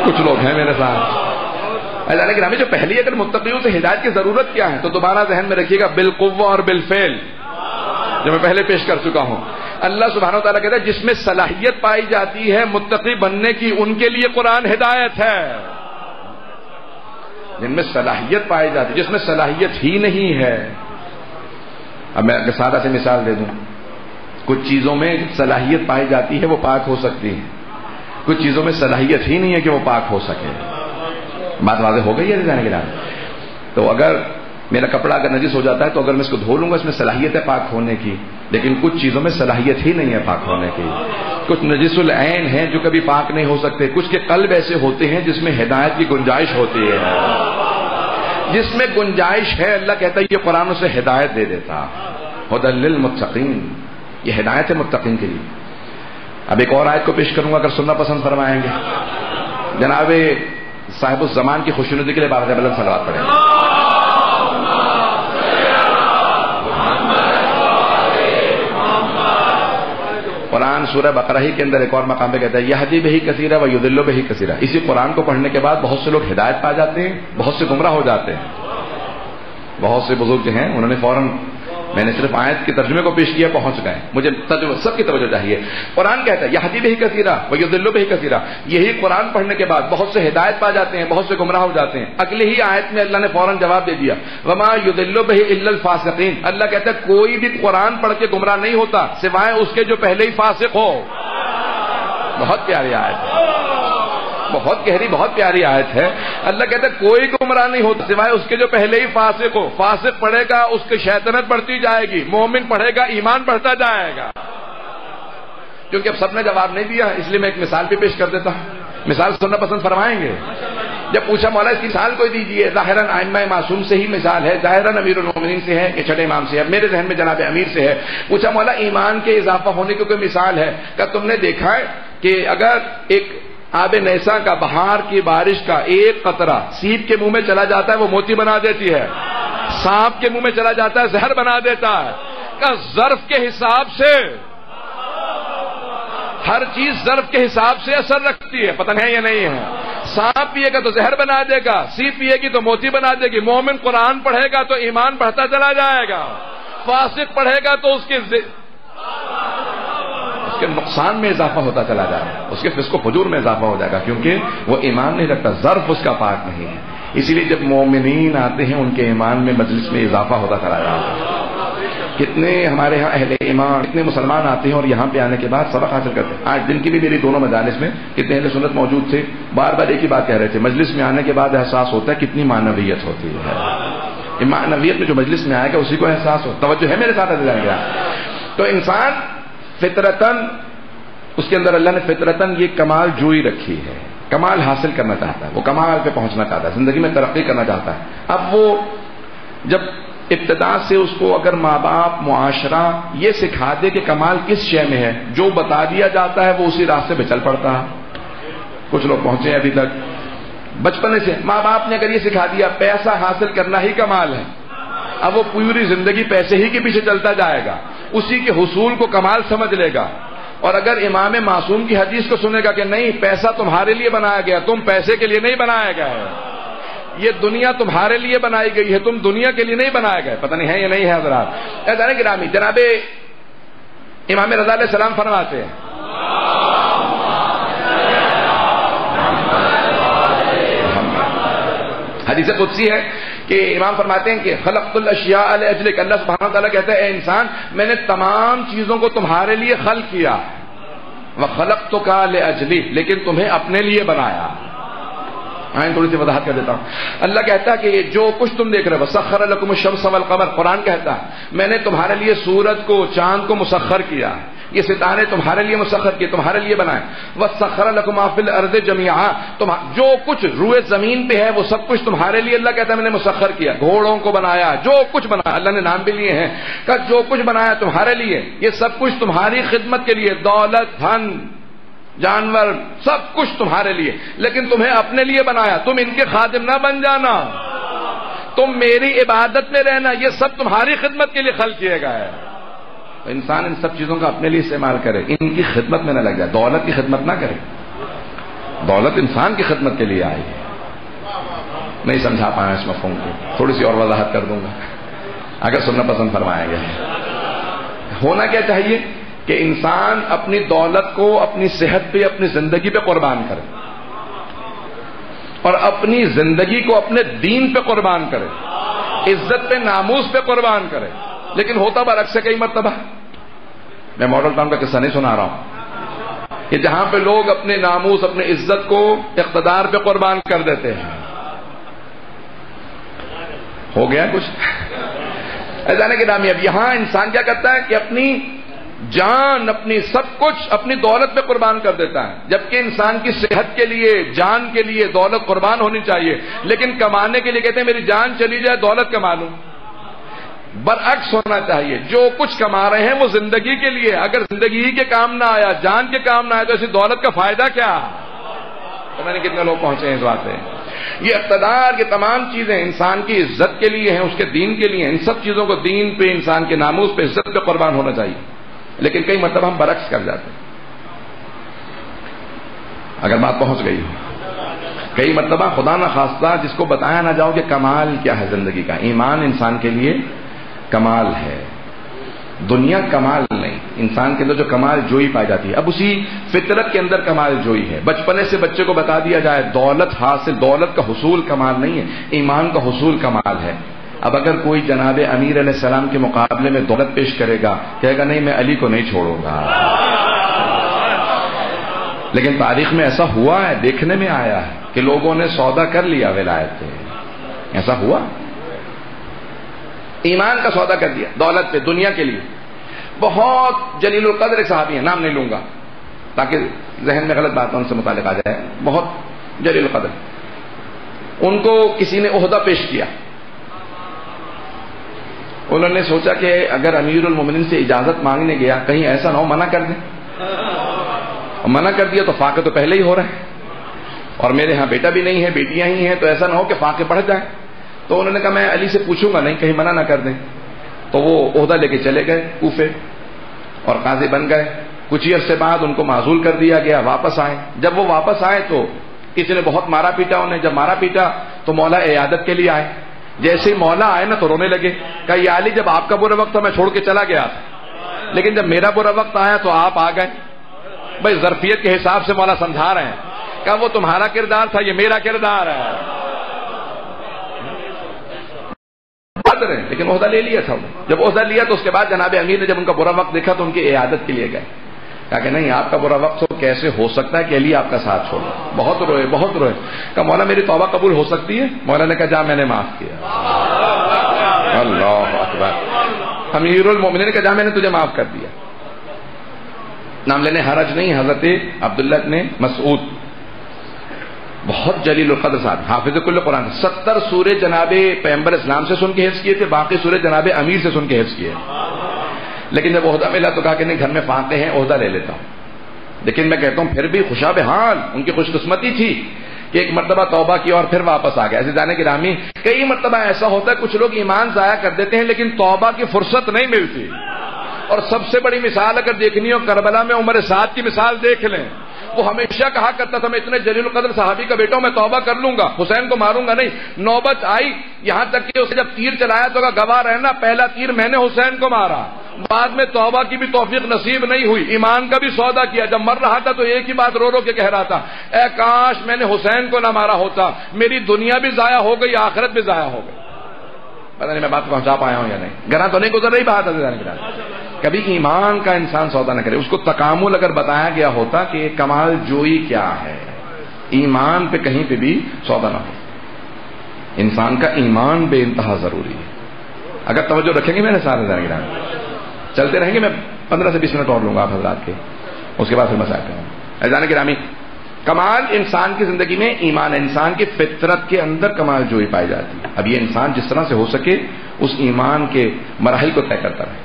کچھ لوگ ہیں میرے ساتھ. اللہ گرامی جو پہلے اگر متقی ہو تو ہدایت کی ضرورت کیا ہے؟ تو دوبارہ ذہن میں رکھیے گا بالقوہ اور بالفعل جو میں پہلے پیش کر چکا ہوں. اللہ سبحانہ وتعالیٰ کہتا ہے جس میں صلاحیت پائی جاتی ہے متقی بننے کی ان کے لیے قرآن ہدایت ہے. جن میں صلاحیت پائی جاتی ہے, جس میں صلاحیت ہی نہیں ہے. اب میں سادہ سے مثال دے دوں. کچھ چیزوں میں صلاحیت پائی جاتی ہے وہ پاک ہو سکتی ہے, کچھ چیزوں میں صلاحیت ہی نہیں ہے کہ وہ پاک ہو سکے. بات واضح ہو گئی ہے جانے کے بعد. تو اگر میرا کپڑا اگر نجس ہو جاتا ہے تو اگر میں اس کو دھو لوں گا اس میں صلاحیت ہے پاک ہونے کی, لیکن کچھ چیزوں میں صلاحیت ہی نہیں ہے پاک ہونے کی. کچھ نجس العین ہیں جو کبھی پاک نہیں ہو سکتے. کچھ کے قلب ایسے ہوتے ہیں جس میں ہدایت کی گنجائش ہوتی ہے. جس میں گنجائش ہے اللہ کہتا ہے یہ قرآن سے ہدایت دے دیتا. ھدی للمتقین یہ ہدایت ہے متقین کے لیے. اب ایک اور آیت کو پیش کروں گا اگر سننا پسند فرمائیں گے. جناب صاحب الزمان کی خوشنودی کے لیے بارہ بلند صلوات پڑھیں. قرآن سورہ بقرہ ہی کے اندر ایک اور مقام پہ کہتا ہے یہدی بہ کثیرا و یضل بہ کثیرا. اسی قرآن کو پڑھنے کے بعد بہت سے لوگ ہدایت پا جاتے ہیں, بہت سے گمراہ ہو جاتے ہیں. بہت سے بزرگ جو ہیں انہوں نے فوراً میں نے صرف آیت کے ترجمے کو پیش کیا پہنچ گئے. مجھے سب کی توجہ چاہیے. قرآن کہتا ہے یہدی بہ کثیرا و یضل بہ کثیرا. یہی قرآن پڑھنے کے بعد بہت سے ہدایت پا جاتے ہیں, بہت سے گمراہ ہو جاتے ہیں. اگلے ہی آیت میں اللہ نے فوراً جواب دے دیا وما یضل بہ الا الفاسقین. اللہ کہتا ہے کوئی بھی قرآن پڑھ کے گمراہ نہیں ہوتا سوائے اس کے جو پہلے ہی فاسق ہو. بہت پیاری آیت ہے, بہت گہری بہت پیاری آیت ہے. اللہ کہتا ہے کوئی گمراہ نہیں ہوتا سوائے اس کے جو پہلے ہی فاسق ہو. فاسق پڑھے گا اس کی شیطنت بڑھتی جائے گی, مومن پڑھے گا ایمان بڑھتا جائے گا. کیونکہ اب سب نے جواب نہیں دیا اس لیے میں ایک مثال بھی پیش کر دیتا ہوں. مثال سننا پسند فرمائیں گے؟ جب پوچھا مولا اس کی مثال کوئی دیجیے، ظاہراً ائمہ معصوم سے ہی مثال ہے، ظاہراً امیر المومنین سے ہے کہ چھٹے امام سے ہے، میرے ذہن میں جناب امیر سے ہے. پوچھا مولا ایمان کے اضافہ ہونے کی کوئی مثال ہے؟ کہ تم نے دیکھا ہے کہ اگر ایک آب نیسا کا بہار کی بارش کا ایک قطرہ سیپ کے منہ میں چلا جاتا ہے وہ موتی بنا دیتی ہے، سانپ کے منہ میں چلا جاتا ہے زہر بنا دیتا ہے. کہ ظرف کے حساب سے ہر چیز ظرف کے حساب سے اثر رکھتی ہے، پتہ نہیں ہے یا نہیں ہے. سانپ پیے گا تو زہر بنا دے گا، سیپ پیے گی تو موتی بنا دے گی. مومن قرآن پڑھے گا تو ایمان بڑھتا چلا جائے گا، فاسق پڑھے گا تو اس کے نقصان میں اضافہ ہوتا چلا جائے گا، اس کے فسق و فجور میں اضافہ ہو جائے گا، کیونکہ وہ ایمان نہیں رکھتا، ظرف اس کا پاک نہیں ہے. اسی لیے جب مومنین آتے ہیں ان کے ایمان میں مجلس میں اضافہ ہوتا چلا جاتا ہے. کتنے ہمارے ہاں اہل ایمان، کتنے مسلمان آتے ہیں اور یہاں پہ آنے کے بعد سبق حاصل کرتے ہیں. آج دن کی بھی میری دونوں مجالس میں کتنے اہل سنت موجود تھے، بار بار ایک ہی بات کہہ رہے تھے، مجلس میں آنے کے بعد احساس ہوتا ہے کتنی معنویت ہوتی ہے. معنویت میں جو مجلس میں آئے گا اسی کو احساس ہو. توجہ ہے میرے ساتھ جائے گا. تو انسان فطرتاً اس کے اندر اللہ نے فطرتاً یہ کمال جوئی رکھی ہے، کمال حاصل کرنا چاہتا ہے، وہ کمال پہ پہنچنا چاہتا ہے، زندگی میں ترقی کرنا چاہتا ہے. اب وہ جب ابتدا سے اس کو اگر ماں باپ معاشرہ یہ سکھا دے کہ کمال کس شے میں ہے، جو بتا دیا جاتا ہے وہ اسی راستے پہ چل پڑتا ہے. کچھ لوگ پہنچے ہیں ابھی تک بچپنے سے ماں باپ نے اگر یہ سکھا دیا پیسہ حاصل کرنا ہی کمال ہے، اب وہ پوری زندگی پیسے ہی کے پیچھے چلتا جائے گا، اسی کے حصول کو کمال سمجھ لے گا. اور اگر امام معصوم کی حدیث کو سنے گا کہ نہیں پیسہ تمہارے لیے بنایا گیا، تم پیسے کے لیے نہیں بنایا گیا ہے، یہ دنیا تمہارے لیے بنائی گئی ہے، تم دنیا کے لیے نہیں بنایا گئے. پتہ نہیں ہے یا نہیں ہے حضرات. اعزائے گرامی، جناب امام رضا علیہ السلام فرماتے ہیں حدیث قدسی ہے کہ امام فرماتے ہیں کہ خلقت الاشیاء لاجلک، اللہ سبحانہ وتعالیٰ کہتا ہے اے انسان میں نے تمام چیزوں کو تمہارے لیے خلق کیا، وخلقتک لاجلی، لیکن تمہیں اپنے لیے بنایا. تھوڑی سی وضاحت کر دیتا ہوں. اللہ کہتا ہے کہ یہ جو کچھ تم دیکھ رہے ہو وسخر لکم الشمس والقمر، قرآن کہتا ہے میں نے تمہارے لیے سورج کو چاند کو مسخر کیا، یہ ستارے تمہارے لیے مسخر کیے، تمہارے لیے بنائے. وسخر لکم ما فی الارض جميعا، جو کچھ روئے زمین پہ ہے وہ سب کچھ تمہارے لیے اللہ کہتا ہے میں نے مسخر کیا. گھوڑوں کو بنایا، جو کچھ بنایا، اللہ نے نام بھی لیے ہیں کہ جو کچھ بنایا تمہارے لیے، یہ سب کچھ تمہاری خدمت کے لیے، دولت دھن جانور سب کچھ تمہارے لیے، لیکن تمہیں اپنے لیے بنایا. تم ان کے خادم نہ بن جانا، تم میری عبادت میں رہنا، یہ سب تمہاری خدمت کے لیے خلق کیے گئے ہے. تو انسان ان سب چیزوں کا اپنے لیے استعمال کرے، ان کی خدمت میں نہ لگ جائے. دولت کی خدمت نہ کرے، دولت انسان کی خدمت کے لیے آئی ہے. نہیں سمجھا پایا اس مفہوم کو، تھوڑی سی اور وضاحت کر دوں گا اگر سننا پسند فرمائیں گے. ہونا کیا چاہیے کہ انسان اپنی دولت کو اپنی صحت پہ، اپنی زندگی پہ قربان کرے، اور اپنی زندگی کو اپنے دین پہ قربان کرے، عزت پہ ناموس پہ قربان کرے. لیکن ہوتا برعکس ہے کئی مرتبہ. میں ماڈل ٹاؤن کا قصہ نہیں سنا رہا ہوں کہ جہاں پہ لوگ اپنے ناموس اپنے عزت کو اقتدار پہ قربان کر دیتے ہیں. ہو گیا کچھ ایسا کہ نامی. اب یہاں انسان کیا کرتا ہے کہ اپنی جان، اپنی سب کچھ اپنی دولت پہ قربان کر دیتا ہے، جبکہ انسان کی صحت کے لیے، جان کے لیے دولت قربان ہونی چاہیے. لیکن کمانے کے لیے کہتے ہیں میری جان چلی جائے دولت کما لوں. برعکس ہونا چاہیے، جو کچھ کما رہے ہیں وہ زندگی کے لیے، اگر زندگی ہی کے کام نہ آیا، جان کے کام نہ آیا تو ایسی دولت کا فائدہ کیا؟ پتہ نہیں کتنے لوگ پہنچے ہیں اس بات پہ. یہ اقتدار کی تمام چیزیں انسان کی عزت کے لیے ہیں، اس کے دین کے لیے ہیں. ان سب چیزوں کو دین پہ، انسان کے ناموس پہ، عزت پہ قربان ہونا چاہیے. لیکن کئی مرتبہ ہم برعکس کر جاتے ہیں. اگر بات پہنچ گئی ہو کئی مرتبہ خدا نہ خواستہ جس کو بتایا نہ جاؤ کہ کمال کیا ہے زندگی کا. ایمان انسان کے لیے کمال ہے، دنیا کمال نہیں. انسان کے اندر جو کمال جوئی پائی جاتی ہے، اب اسی فطرت کے اندر کمال جوئی ہے. بچپنے سے بچے کو بتا دیا جائے دولت حاصل، دولت کا حصول کمال نہیں ہے، ایمان کا حصول کمال ہے. اب اگر کوئی جناب امیر علیہ السلام کے مقابلے میں دولت پیش کرے گا، کہے گا نہیں میں علی کو نہیں چھوڑوں گا. لیکن تاریخ میں ایسا ہوا ہے، دیکھنے میں آیا ہے کہ لوگوں نے سودا کر لیا ولایت پہ. ایسا ہوا، ایمان کا سودا کر دیا دولت پہ، دنیا کے لیے. بہت جلیل القدر ایک صحابی ہیں، نام نہیں لوں گا، تاکہ ذہن میں غلط باتوں سے متعلق آ جائے. بہت جلیل القدر. ان کو کسی نے عہدہ پیش کیا. انہوں نے سوچا کہ اگر امیر المومنین سے اجازت مانگنے گیا کہیں ایسا نہ ہو منع کر دیں. منع کر دیا تو فاقے تو پہلے ہی ہو رہے ہیں اور میرے ہاں بیٹا بھی نہیں ہے, بیٹیاں ہی ہیں, تو ایسا نہ ہو کہ فاقے بڑھ جائیں. تو انہوں نے کہا میں علی سے پوچھوں گا نہیں, کہیں منع نہ کر دیں. تو وہ عہدہ لے کے چلے گئے کوفے اور قاضی بن گئے. کچھ ہی عرصے بعد ان کو معزول کر دیا گیا, واپس آئے. جب وہ واپس آئے تو کسی نے بہت مارا پیٹا انہیں. جب مارا پیٹا تو مولا عیادت کے لیے آئے. جیسے ہی مولا آئے نا تو رونے لگے. کہا یا علی جب آپ کا برا وقت تھا میں چھوڑ کے چلا گیا تھا, لیکن جب میرا برا وقت آیا تو آپ آ گئے. بھائی ظرفیت کے حساب سے مولا سمجھا رہے ہیں. کہا وہ تمہارا کردار تھا, یہ میرا کردار ہے. لیکن عہدہ لے لیا تھا. جب عہدہ لیا تو اس کے بعد جناب امیر نے جب ان کا برا وقت دیکھا تو ان کی عیادت کے لیے گئے. کہا کہ نہیں آپ کا برا وقت ہو کیسے ہو سکتا ہے کہ علی آپ کا ساتھ چھوڑا. بہت روئے, بہت روئے. کہا مولا میری توبہ قبول ہو سکتی ہے؟ مولا نے کہا جا میں نے معاف کیا. اللہ اکبر. امیر المومنین نے کہا جا میں نے تجھے معاف کر دیا. نام لینے حرج نہیں. حضرت عبداللہ ابن مسعود بہت جلیل القدر صاحب, حافظ کل قرآن, 70 سورے جناب پیغمبر اسلام سے سن کے حفظ کیے تھے, باقی سورے جناب امیر سے سن کے حفظ کیے. لیکن جب عہدہ ملا تو کہا کہ نہیں گھر میں فاقے ہیں, عہدہ لے لیتا ہوں. لیکن میں کہتا ہوں پھر بھی خوشاب حال ان کی خوش قسمتی تھی کہ ایک مرتبہ توبہ کی اور پھر واپس آ گیا. ایسے جانے کی رامی کئی مرتبہ ایسا ہوتا ہے کچھ لوگ ایمان ضائع کر دیتے ہیں لیکن توبہ کی فرصت نہیں ملتی. اور سب سے بڑی مثال اگر دیکھنی ہو کربلا میں عمر سعد کی مثال دیکھ لیں. وہ ہمیشہ کہا کرتا تھا میں اتنے جلیل القدر صحابی کا بیٹا ہوں, میں توبہ کر لوں گا, حسین کو ماروں گا نہیں. نوبت آئی یہاں تک کہ اسے جب تیر چلایا تو گواہ رہنا پہلا تیر میں نے حسین کو مارا. بعد میں توبہ کی بھی توفیق نصیب نہیں ہوئی, ایمان کا بھی سودا کیا. جب مر رہا تھا تو ایک ہی بات رو رو کے کہہ رہا تھا, اے کاش میں نے حسین کو نہ مارا ہوتا, میری دنیا بھی ضائع ہو گئی, آخرت بھی ضائع ہو گئی. پتہ نہیں میں بات پہنچا پایا ہوں یا نہیں. گھر تو نہیں گزر رہی بات ہے. کبھی ایمان کا انسان سودا نہ کرے. اس کو تکامل اگر بتایا گیا ہوتا کہ کمال جوئی کیا ہے, ایمان پہ کہیں پہ بھی سودا نہ ہو. انسان کا ایمان بے انتہا ضروری ہے. اگر توجہ رکھیں گے میرے ساتھ چلتے رہیں گے, میں 15 سے 20 منٹ اور لوں گا آپ حضرات کے, اس کے بعد پھر مسائل کروں. اذان گرامی, کمال انسان کی زندگی میں ایمان, انسان کی فطرت کے اندر کمال جوئی پائی جاتی ہے. اب یہ انسان جس طرح سے ہو سکے اس ایمان کے مراحل کو طے کرتا رہے,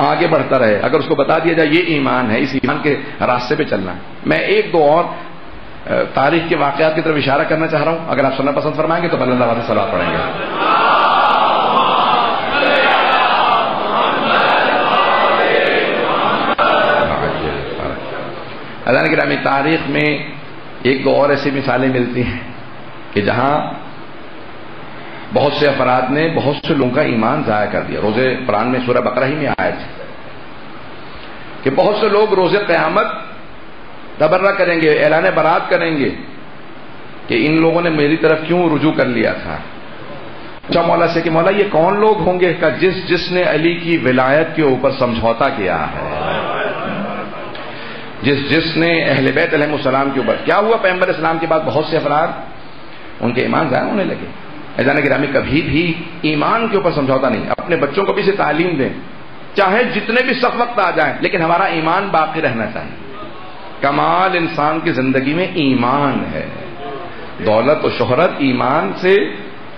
آگے بڑھتا رہے. اگر اس کو بتا دیا جائے یہ ایمان ہے, اس ایمان کے راستے پہ چلنا ہے. میں ایک دو اور تاریخ کے واقعات کی طرف اشارہ کرنا چاہ رہا ہوں. اگر آپ سننا پسند فرمائیں گے تو اللہ تعالیٰ سے صلوات پڑھیں گے. اذان گرامی, تاریخ میں ایک دو اور ایسی مثالیں ملتی ہیں کہ جہاں بہت سے افراد نے بہت سے لوگوں کا ایمان ضائع کر دیا. روزے قرآن میں سورہ بقرہ ہی میں آئے تھے کہ بہت سے لوگ روز قیامت تبرہ کریں گے, اعلان برات کریں گے کہ ان لوگوں نے میری طرف کیوں رجوع کر لیا تھا. اچھا مولا سے کہ مولا یہ کون لوگ ہوں گے؟ کہ جس نے علی کی ولایت کے اوپر سمجھوتا کیا ہے, جس نے اہل بیت علیہ السلام کے اوپر. کیا ہوا پیغمبر اسلام کے بعد بہت سے افراد ان کے ایمان ضائع ہونے لگے. اذان گرامی, کبھی بھی ایمان کے اوپر سمجھوتا نہیں. اپنے بچوں کو بھی اسے تعلیم دیں, چاہے جتنے بھی سخت وقت آ جائیں لیکن ہمارا ایمان باقی رہنا چاہیے. کمال انسان کی زندگی میں ایمان ہے. دولت و شہرت ایمان سے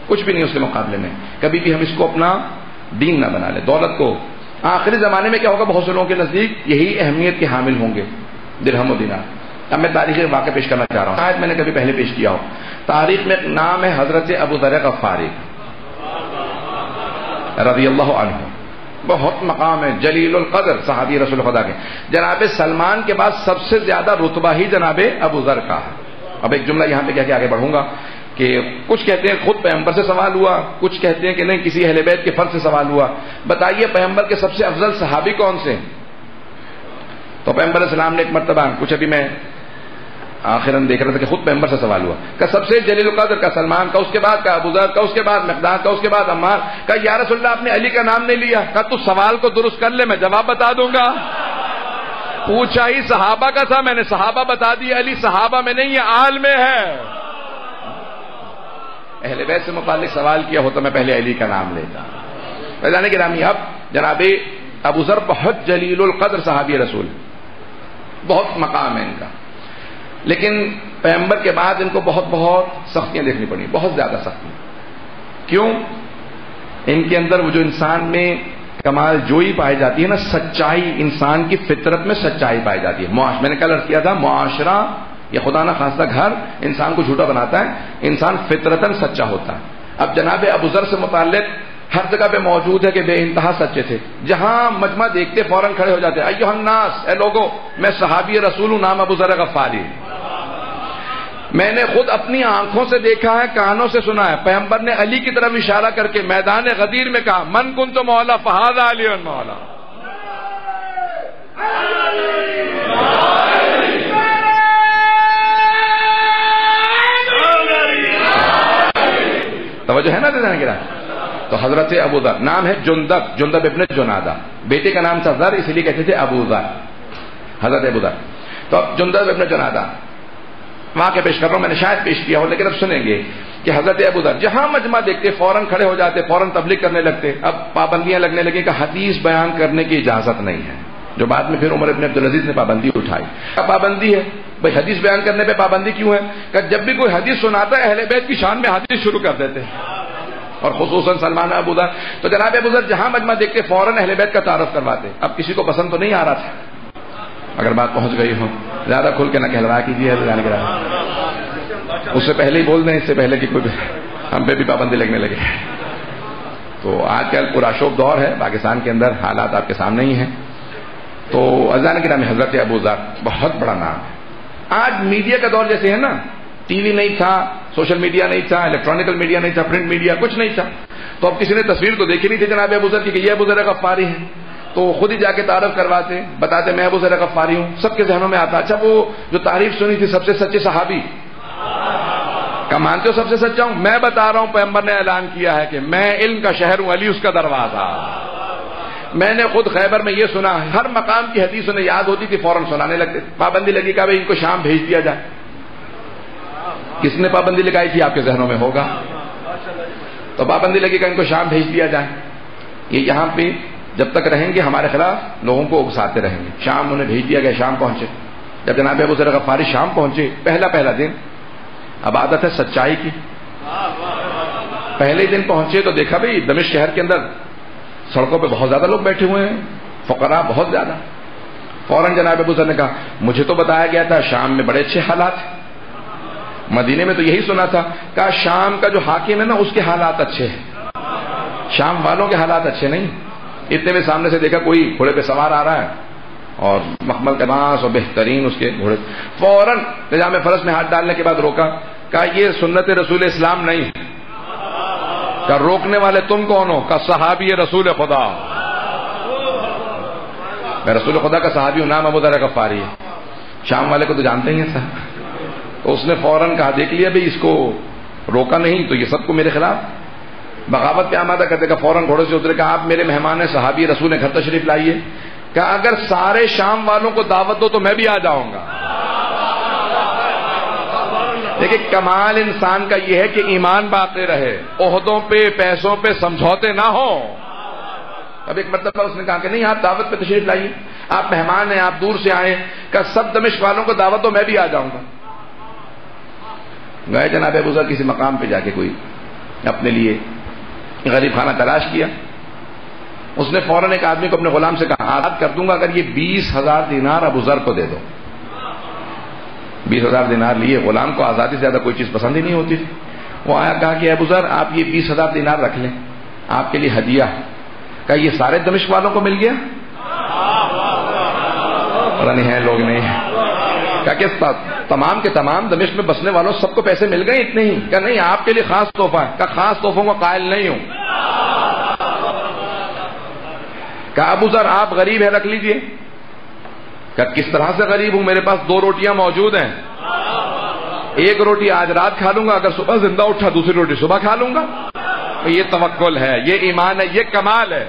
کچھ بھی نہیں اس کے مقابلے میں. کبھی بھی ہم اس کو اپنا دین نہ بنا لیں. دولت کو آخری زمانے میں کیا ہوگا, بہت سے لوگوں کے نزدیک یہی اہمیت کے حامل ہوں گے, درہم و دینار. اب میں تاریخی واقعہ پیش کرنا چاہ رہا ہوں, شاید میں نے کبھی پہلے پیش کیا ہو. تاریخ میں ایک نام ہے حضرت ابو ذر غفاری رضی اللہ عنہ. بہت مقام ہے, جلیل القدر صحابی رسول خدا کے. جناب سلمان کے بعد سب سے زیادہ رتبہ ہی جناب ابو ذر کا ہے. اب ایک جملہ یہاں پہ کہہ کے آگے بڑھوں گا کہ کچھ کہتے ہیں خود پیغمبر سے سوال ہوا, کچھ کہتے ہیں کہ نہیں کسی اہل بیت کے فرد سے سوال ہوا. بتائیے پیغمبر کے سب سے افضل صحابی کون سے؟ تو پیغمبر اسلام نے ایک مرتبہ, کچھ ابھی میں آخراً دیکھ رہا تھا کہ خود پیغمبر سے سوال ہوا کہ سب سے جلیل القدر کا سلمان کا, اس کے بعد کا ابو ذر کا, اس کے بعد مقداد کا, اس کے بعد عمار کا. یا رسول اللہ آپ نے علی کا نام نہیں لیا. کہا تو سوال کو درست کر لے, میں جواب بتا دوں گا. پوچھا ہی صحابہ کا تھا, میں نے صحابہ بتا دی. علی صحابہ میں نہیں, یہ آل میں ہے. اہل بیت سے متعلق سوال کیا ہوتا میں پہلے علی کا نام لیتا. فیضان گرامی, اب جناب ابو ذر بہت جلیل القدر صحابی رسول, بہت مقام ہے ان کا، لیکن پیغمبر کے بعد ان کو بہت بہت سختیاں دیکھنی پڑی، بہت زیادہ سختیاں. کیوں؟ ان کے اندر وہ جو انسان میں کمال جوئی پائی جاتی ہے نا، سچائی، انسان کی فطرت میں سچائی پائی جاتی ہے. میں نے کل عرض کیا تھا، معاشرہ یا خدا نہ خواستہ گھر انسان کو جھوٹا بناتا ہے، انسان فطرتاً سچا ہوتا ہے. اب جناب ابو ذر سے متعلق ہر جگہ پہ موجود ہے کہ بے انتہا سچے تھے. جہاں مجمع دیکھتے فوراً کھڑے ہو جاتے، ایھا الناس، اے لوگو، میں صحابی رسول ہوں، نام ابو ذر غفاری. میں نے خود اپنی آنکھوں سے دیکھا ہے، کانوں سے سنا ہے. پیغمبر نے علی کی طرف اشارہ کر کے میدان غدیر میں کہا، من کنت مولا فہذا علی مولا. توجہ ہے نا دیدان گرا. تو حضرت ابو ذر، نام ہے جندب ابن جنادہ، بیٹے کا نام تھا ذر، اس لیے کہتے تھے ابو ذر، حضرت ابو ذر. تو اب جندب ابن جنادہ واقعہ پیش کر رہا ہوں، میں نے شاید پیش کیا ہو لیکن اب سنیں گے کہ حضرت ابو ذر جہاں مجمع دیکھتے فوراً کھڑے ہو جاتے، فوراً تبلیغ کرنے لگتے. اب پابندیاں لگنے لگی کہ حدیث بیان کرنے کی اجازت نہیں ہے، جو بعد میں پھر عمر ابن عبدالعزیز نے پابندی اٹھائی. اب پابندی ہے بھائی، حدیث بیان کرنے پہ پابندی کیوں ہے؟ کہ جب بھی کوئی حدیث سناتا ہے اہل بیت کی شان میں حدیث شروع کر دیتے ہیں، اور خصوصاً سلمان ابو ذر. تو جناب ابو ذر جہاں مجمع دیکھتے فوراً اہل بیت کا تعارف کرواتے. اب کسی کو پسند تو نہیں آ رہا تھا، اگر بات پہنچ گئی ہو زیادہ کھل کے نہ کہلوا کیجیے، اس سے پہلے ہی بول دیں، اس سے پہلے کہ کوئی ہم پہ بھی پابندی لگنے لگے. تو آج کل پورا شوق دور ہے پاکستان کے اندر، حالات آپ کے سامنے ہی ہیں. تو عزیزان کرام، حضرت ابو ذر بہت بڑا نام ہے. آج میڈیا کا دور جیسے ہے نا، ٹی وی نہیں تھا، سوشل میڈیا نہیں تھا، الیکٹرانکل میڈیا نہیں تھا، پرنٹ میڈیا کچھ نہیں تھا، تو اب کسی نے تصویر تو دیکھی نہیں تھی جناب ابو ذر کی کہ یہ ابو ذر غفاری ہے. تو خود ہی جا کے تعارف کرواتے، بتاتے میں ابو ذر غفاری ہوں. سب کے ذہنوں میں آتا، اچھا وہ جو تعریف سنی تھی سب سے سچے صحابی کا مانتے ہو سب سے سچا ہوں؟ میں بتا رہا ہوں، پیغمبر نے اعلان کیا ہے کہ میں علم کا شہر ہوں، علی اس کا دروازہ. میں نے خود خیبر میں یہ سنا، ہر مقام کی حدیث انہیں یاد ہوتی تھی، فوراً سنانے لگتے. پابندی لگی کہ بھائی ان کو شام بھیج دیا جائے. کس نے پابندی لگائی تھی؟ آپ کے ذہنوں میں ہوگا. تو پابندی لگی کہ ان کو شام بھیج دیا جائے. یہ یہاں پہ جب تک رہیں گے ہمارے خلاف لوگوں کو اکساتے رہیں گے. شام انہیں بھیج دیا گیا، شام پہنچے. جب جناب ابو ذر غفاری شام پہنچے، پہلا دن، اب عادت ہے سچائی کی، پہلے دن پہنچے تو دیکھا بھائی دمشق شہر کے اندر سڑکوں پہ بہت زیادہ لوگ بیٹھے ہوئے ہیں، فقراء بہت زیادہ. فوراً جناب ابو ذر نے کہا، مجھے تو بتایا گیا تھا شام میں بڑے اچھے حالات ہیں، مدینے میں تو یہی سنا تھا. کہا شام کا جو حاکم ہے نا اس کے حالات اچھے ہیں، شام والوں کے حالات اچھے نہیں. اتنے میں سامنے سے دیکھا کوئی گھوڑے پہ سوار آ رہا ہے اور مخمل لباس اور بہترین اس کے گھوڑے. فوراً نظام فرض میں ہاتھ ڈالنے کے بعد روکا. کہا یہ سنت رسول اسلام نہیں. کہا روکنے والے تم کون ہو؟ کہا صحابی رسول خدا. میں رسول خدا کا صحابی ہوں، نام ابو ذر غفاری ہے. شام والے کو تو جانتے ہی ہیں صاحب. تو اس نے فوراً کہا دیکھ لیا بھائی اس کو روکا نہیں تو یہ سب کو میرے خلاف بغاوت پہ آمادہ کرتے. کا فوراً گھوڑے سے اترے. کہا آپ میرے مہمان ہیں، صحابی رسول ہیں، گھر تشریف لائیے. کہا اگر سارے شام والوں کو دعوت دو تو میں بھی آ جاؤں گا. دیکھیں کمال انسان کا یہ ہے کہ ایمان باقی رہے، عہدوں پہ پیسوں پہ سمجھوتے نہ ہو. اب ایک مرتبہ اس نے کہا کہ نہیں آپ دعوت پہ تشریف لائیے، آپ مہمان ہیں، آپ دور سے آئے. کہ سب دمشق والوں کو دعوت دو میں بھی آ جاؤں گا. گئے جناب ابو ذر کسی مقام پہ جا کے کوئی اپنے لیے غریب خانہ تلاش کیا. اس نے فوراً ایک آدمی کو اپنے غلام سے کہا آزاد کر دوں گا اگر یہ 20,000 دینار ابو ذر کو دے دو. 20,000 دینار لیے. غلام کو آزادی سے زیادہ کوئی چیز پسند ہی نہیں ہوتی تھی. وہ آیا کہا کہ ابو ذر آپ یہ 20,000 دینار رکھ لیں، آپ کے لیے ہدیہ. کہا یہ سارے دمشق والوں کو مل گیا؟ پتہ نہیں ہے لوگ نہیں. کہا کہ تمام کے تمام دمشق میں بسنے والوں سب کو پیسے مل گئے اتنے ہی؟ کہا نہیں آپ کے لیے خاص تحفہ ہے. کہا خاص تحفوں کا قائل نہیں ہوں. کہا ابو ذر آپ غریب ہیں رکھ لیجئے. کہا کس طرح سے غریب ہوں؟ میرے پاس 2 روٹیاں موجود ہیں، ایک روٹی آج رات کھا لوں گا، اگر صبح زندہ اٹھا دوسری روٹی صبح کھا لوں گا. یہ توکل ہے، یہ ایمان ہے، یہ کمال ہے.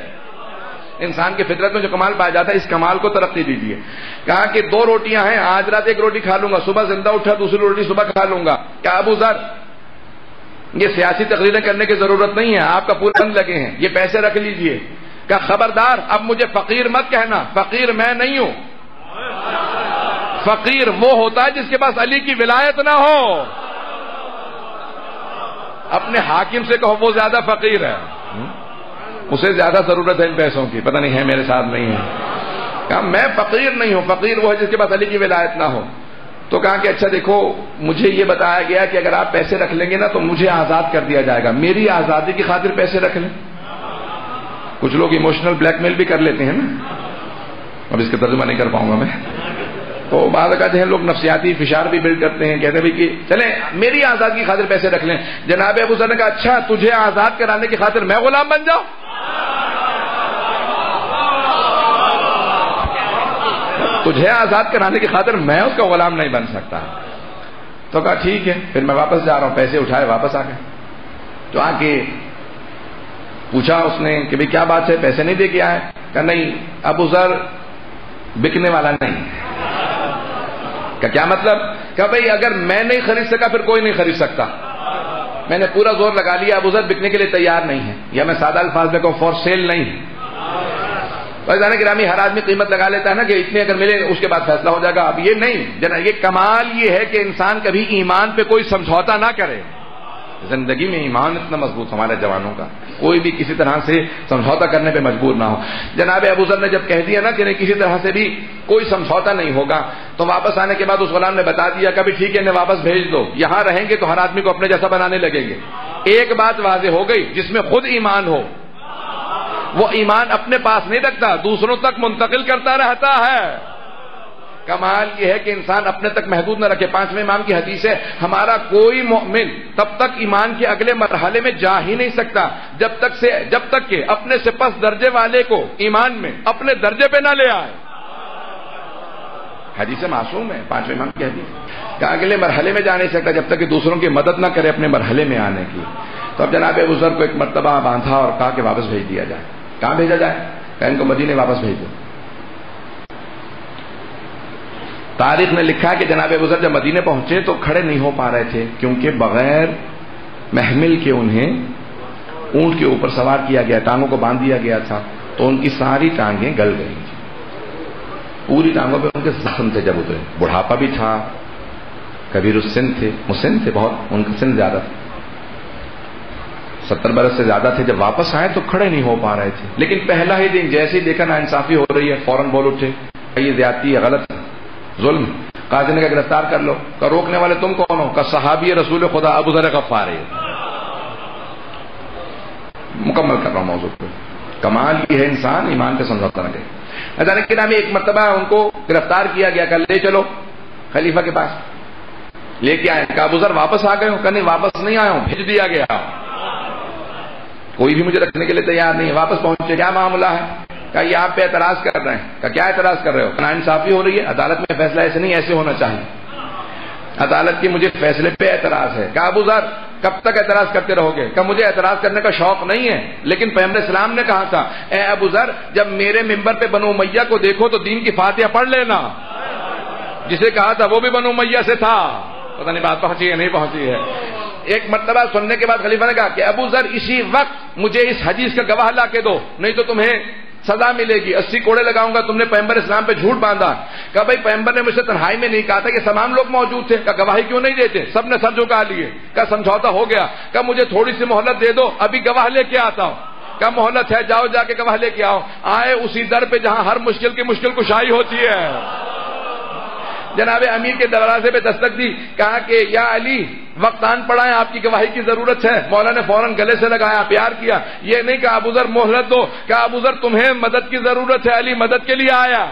انسان کی فطرت میں جو کمال پایا جاتا ہے اس کمال کو ترقی دیجیے. کہا کہ 2 روٹیاں ہیں، آج رات ایک روٹی کھا لوں گا، صبح زندہ اٹھا دوسری روٹی صبح کھا لوں گا. کہا ابو ذر یہ سیاسی تقریریں کرنے کی ضرورت نہیں ہے، آپ کا پورا بند لگے ہیں، یہ پیسے رکھ لیجئے. کہا خبردار اب مجھے فقیر مت کہنا، فقیر میں نہیں ہوں. فقیر وہ ہوتا ہے جس کے پاس علی کی ولایت نہ ہو. اپنے حاکم سے کہو وہ زیادہ فقیر ہے, اسے زیادہ ضرورت ہے ان پیسوں کی, پتہ نہیں ہے میرے ساتھ نہیں ہے. کہا میں فقیر نہیں ہوں, فقیر وہ ہے جس کے پاس علی کی ولایت نہ ہو. تو کہا کہ اچھا دیکھو مجھے یہ بتایا گیا کہ اگر آپ پیسے رکھ لیں گے نا تو مجھے آزاد کر دیا جائے گا, میری آزادی کی خاطر پیسے رکھ لیں. کچھ لوگ ایموشنل بلیک میل بھی کر لیتے ہیں نا, اب اس کا ترجمہ نہیں کر پاؤں گا میں. تو بعض اوقات ہیں لوگ نفسیاتی فشار بھی بلڈ کرتے ہیں, کہتے ہیں کہ چلیں میری آزادی کی خاطر پیسے رکھ لیں. جناب ابو ذر نے کہا اچھا تجھے آزاد کرانے کی خاطر میں غلام بن جاؤں؟ تجھے آزاد کرانے کی خاطر میں اس کا غلام نہیں بن سکتا. تو کہا ٹھیک ہے پھر میں واپس جا رہا ہوں. پیسے اٹھائے واپس آ گئے. تو آ کے پوچھا اس نے کہ بھئی کیا بات ہے, پیسے نہیں دے کے آئے؟ کہا نہیں ابو ذر بکنے والا نہیں. کیا مطلب؟ کہ بھئی اگر میں نہیں خرید سکا پھر کوئی نہیں خرید سکتا. میں نے پورا زور لگا لیا ابو ذر بکنے کے لیے تیار نہیں ہے, یا میں سادہ الفاظ میں کہوں فور سیل نہیں ہے. فیضان گرامی ہر آدمی قیمت لگا لیتا ہے نا کہ اتنے اگر ملے اس کے بعد فیصلہ ہو جائے گا. اب یہ نہیں جناب, یہ کمال یہ ہے کہ انسان کبھی ایمان پہ کوئی سمجھوتا نہ کرے. زندگی میں ایمان اتنا مضبوط ہمارے جوانوں کا, کوئی بھی کسی طرح سے سمجھوتا کرنے پہ مجبور نہ ہو. جناب ابو ذر نے جب کہہ دیا نا کہ نہیں کسی طرح سے بھی کوئی سمجھوتا نہیں ہوگا, تو واپس آنے کے بعد اس غلام نے بتا دیا کہ ٹھیک ہے انہیں واپس بھیج دو, یہاں رہیں گے تو ہر آدمی کو اپنے جیسا بنانے لگیں گے. ایک بات واضح ہو گئی, جس میں خود ایمان ہو وہ ایمان اپنے پاس نہیں رکھتا, دوسروں تک منتقل کرتا رہتا ہے. کمال یہ ہے کہ انسان اپنے تک محدود نہ رکھے. پانچویں امام کی حدیث ہے ہمارا کوئی مومن تب تک ایمان کے اگلے مرحلے میں جا ہی نہیں سکتا جب تک کہ اپنے سے پس درجے والے کو ایمان میں اپنے درجے پہ نہ لے آئے. حدیث معصوم ہے, پانچویں امام کی حدیث کہ اگلے مرحلے میں جا نہیں سکتا جب تک کہ دوسروں کی مدد نہ کرے اپنے مرحلے میں آنے کی. تو اب جناب ابو ذر کو ایک مرتبہ باندھا اور کہا کہ واپس بھیج دیا جائے. کہاں بھیجا جائے؟ کہ ان کو مدینے واپس بھیج دو. تاریخ نے لکھا کہ جناب ابو ذر جب مدینے پہنچے تو کھڑے نہیں ہو پا رہے تھے, کیونکہ بغیر محمل کے انہیں اونٹ کے اوپر سوار کیا گیا, ٹانگوں کو باندھ دیا گیا تھا, تو ان کی ساری ٹانگیں گل گئی تھی. پوری ٹانگوں پہ ان کے زخم تھے جب اترے. بڑھاپا بھی تھا, کبیر السن تھے, مسن تھے بہت, ان کا سن زیادہ تھا, 70 برس سے زیادہ تھے. جب واپس آئے تو کھڑے نہیں ہو پا رہے تھے. لیکن پہلا ہی دن جیسے ہی دیکھا نا انصافی ہو رہی ہے فوراً بول اٹھے یہ زیادتی ہے, غلط ہے, ظلم. قاضی نے کہا گرفتار کر لو. کہ روکنے والے تم کون ہو؟ کہ صحابی رسول خدا ابو ذر غفاری. مکمل کر رہا ہوں موضوع کو. کمال یہ ہے انسان ایمان پہ سمجھوتا نہ کرے. اچانک کے نام ایک مرتبہ ان کو گرفتار کیا گیا, کہ لے چلو خلیفہ کے پاس. لے کے آئے. کہ ابو ذر واپس آ گئے ہوں؟ کہ نہیں واپس نہیں آیا ہوں, بھیج دیا گیا, کوئی بھی مجھے رکھنے کے لیے تیار نہیں. واپس پہنچے, کیا معاملہ ہے؟ کہ یہ آپ پہ اعتراض کر رہے ہیں. کہ کیا اعتراض کر رہے ہو؟ نا انصافی ہو رہی ہے, عدالت میں فیصلہ ایسے نہیں, ایسے ہونا چاہیے. عدالت کی مجھے فیصلے پہ اعتراض ہے. کہ ابو ذر کب تک اعتراض کرتے رہو گے؟ کہ مجھے اعتراض کرنے کا شوق نہیں ہے, لیکن پیغمبر اسلام نے کہا تھا اے ابو ذر جب میرے ممبر پہ بنو امیہ کو دیکھو تو دین کی فاتحہ پڑھ لینا. جسے کہا تھا وہ بھی بنو امیہ سے تھا. پتہ نہیں بات پہنچی ہے نہیں پہنچی ہے. ایک مرتبہ سننے کے بعد خلیفہ نے کہا کہ ابو ذر اسی وقت مجھے اس حدیث کا گواہ لا کے دو, نہیں تو تمہیں سزا ملے گی, 80 کوڑے لگاؤں گا, تم نے پیغمبر اسلام پہ جھوٹ باندھا. کہ بھائی پیغمبر نے مجھ سے تنہائی میں نہیں کہا تھا کہ تمام لوگ موجود تھے. کہ گواہی کیوں نہیں دیتے؟ سب نے سر جھکا لیے. کہ سمجھوتا ہو گیا. کہ مجھے تھوڑی سی مہلت دے دو, ابھی گواہ لے کے آتا ہوں. کہ مہلت ہے, جاؤ جا کے گواہ لے کے آؤ. آئے اسی در پہ جہاں ہر مشکل کی مشکل کشائی ہوتی ہے. جناب امیر کے دروازے پہ دستک دی. کہا کہ یا علی وقت آن پڑا ہے, آپ کی گواہی کی ضرورت ہے. مولا نے فوراً گلے سے لگایا, پیار کیا. یہ نہیں کہا ابو ذر مہلت دو, کہا ابو ذر تمہیں مدد کی ضرورت ہے, علی مدد کے لیے آیا.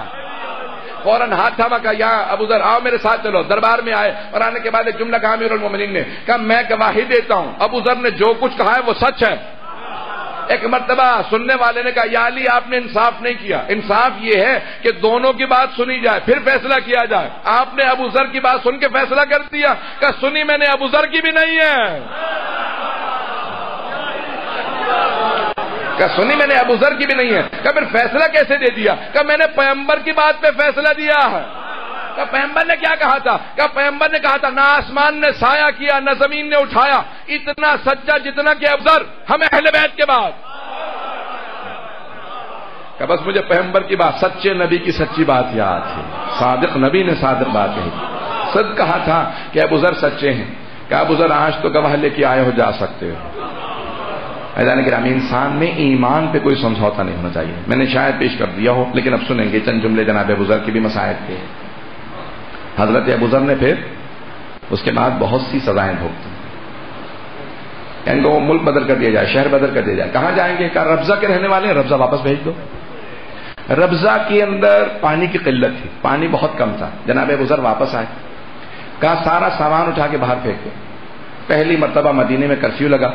فوراً ہاتھ تھاما. کہا یا ابو ذر آؤ میرے ساتھ چلو. دربار میں آئے اور آنے کے بعد ایک جملہ کہا امیر المومنین نے. کہا میں گواہی دیتا ہوں ابو ذر نے جو کچھ کہا ہے وہ سچ ہے. ایک مرتبہ سننے والے نے کہا یا علی آپ نے انصاف نہیں کیا. انصاف یہ ہے کہ دونوں کی بات سنی جائے پھر فیصلہ کیا جائے. آپ نے ابو ذر کی بات سن کے فیصلہ کر دیا. کہ سنی میں نے ابو ذر کی بھی نہیں ہے. کہ سنی میں نے ابو ذر کی بھی نہیں ہے. کہ پھر فیصلہ کیسے دے دیا؟ کہ میں نے پیغمبر کی بات پہ فیصلہ دیا ہے. کہ پیغمبر نے کیا کہا تھا؟ کہ پیغمبر نے کہا تھا نہ آسمان نے سایہ کیا نہ زمین نے اٹھایا اتنا سچا جتنا کہ ابو ذر ہم اہل بیت کے بعد. کہ بس مجھے پیغمبر کی بات، سچے نبی کی سچی بات یاد ہے، صادق نبی نے صادق بات کہی، سچ کہا تھا کہ ابو ذر سچے ہیں، کہ ابو ذر آج تو گواہ لے کے آئے ہو، جا سکتے ہو۔ عزیزان گرامی، انسان میں ایمان پہ کوئی سمجھوتا نہیں ہونا چاہیے۔ میں نے شاید پیش کر دیا ہو، لیکن اب سنیں گے چند جملے جناب ابو ذر کے بھی مسائل کے۔ حضرت ابو ذر نے پھر اس کے بعد بہت سی سزائیں بھوگتی، ان کو ملک بدل کر دیا جائے، شہر بدل کر دیا جائے۔ کہاں جائیں گے؟ کہا ربضہ کے رہنے والے ہیں، ربضہ واپس بھیج دو۔ ربضہ کے اندر پانی کی قلت تھی، پانی بہت کم تھا۔ جناب ابو ذر واپس آئے، کہا سارا سامان اٹھا کے باہر پھینک دو۔ پہلی مرتبہ مدینے میں کرفیو لگا،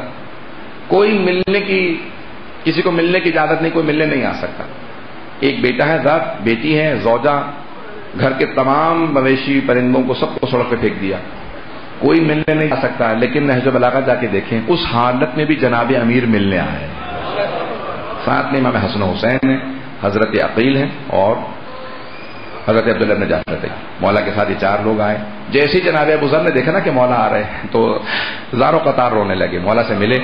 کسی کو ملنے کی اجازت نہیں، کوئی ملنے نہیں آ سکتا۔ ایک بیٹا ہے ذات، بیٹی ہے زوجہ، گھر کے تمام مویشی پرندوں کو سب کو سڑک پہ پھینک دیا، کوئی ملنے نہیں آ سکتا۔ لیکن نہج البلاغہ جا کے دیکھیں، اس حالت میں بھی جناب امیر ملنے آئے، ساتھ میں امام حسن و حسین ہیں، حضرت عقیل ہیں اور حضرت عبداللہ بن جعفر تھے۔ مولا کے ساتھ یہ چار لوگ آئے۔ جیسے ہی جناب ابو ذر نے دیکھا نا کہ مولا آ رہے ہیں تو زاروں قطار رونے لگے، مولا سے ملے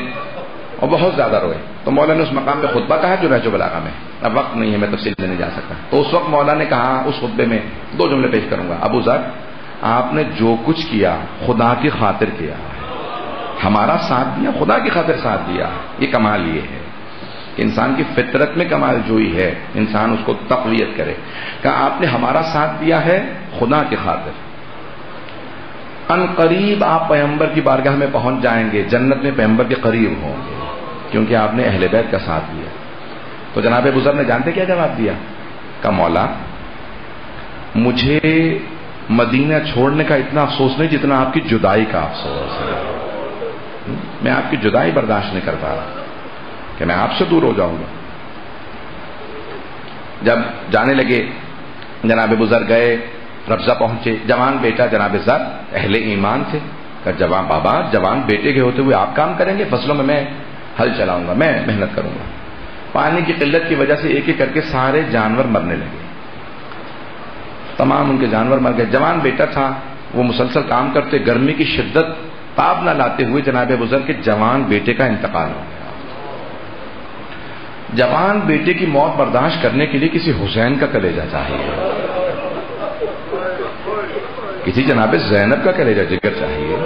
اور بہت زیادہ روئے۔ تو مولا نے اس مقام پہ خطبہ کہا جو نہج البلاغہ میں، اب وقت نہیں ہے میں تفصیل دینے جا سکتا۔ تو اس وقت مولا نے کہا، اس خطبے میں دو جملے پیش کروں گا، ابو ذر آپ نے جو کچھ کیا خدا کی خاطر کیا، ہمارا ساتھ دیا، خدا کی خاطر ساتھ دیا۔ یہ کمال یہ ہے کہ انسان کی فطرت میں کمال جوئی ہے، انسان اس کو تقویت کرے۔ کہ آپ نے ہمارا ساتھ دیا ہے خدا کی خاطر۔ ان قریب آپ پیغمبر کی بارگاہ میں پہنچ جائیں گے، جنت میں پیغمبر کے قریب ہوں گے، کیونکہ آپ نے اہل بیت کا ساتھ دیا۔ تو جناب ابو ذر نے جانتے کیا جواب دیا؟ کہ مولا مجھے مدینہ چھوڑنے کا اتنا افسوس نہیں جتنا آپ کی جدائی کا افسوس ہے۔ میں آپ کی جدائی برداشت نہیں کر پا رہا کہ میں آپ سے دور ہو جاؤں گا۔ جب جانے لگے جناب ابو ذر گئے، ربضہ پہنچے، جوان بیٹا جناب ذر اہل ایمان تھے، کہ جوان بابا جوان بیٹے کے ہوتے ہوئے آپ کام کریں گے، فصلوں میں ہل چلاؤں گا، میں محنت کروں گا۔ پانی کی قلت کی وجہ سے ایک ایک کر کے سارے جانور مرنے لگے، تمام ان کے جانور مر گئے۔ جوان بیٹا تھا، وہ مسلسل کام کرتے، گرمی کی شدت تاب نہ لاتے ہوئے جناب ابو ذر کے جوان بیٹے کا انتقال ہو گیا۔ جوان بیٹے کی موت برداشت کرنے کے لیے کسی حسین کا کلیجہ چاہیے، کسی جناب زینب کا کلیجہ جگر چاہیے۔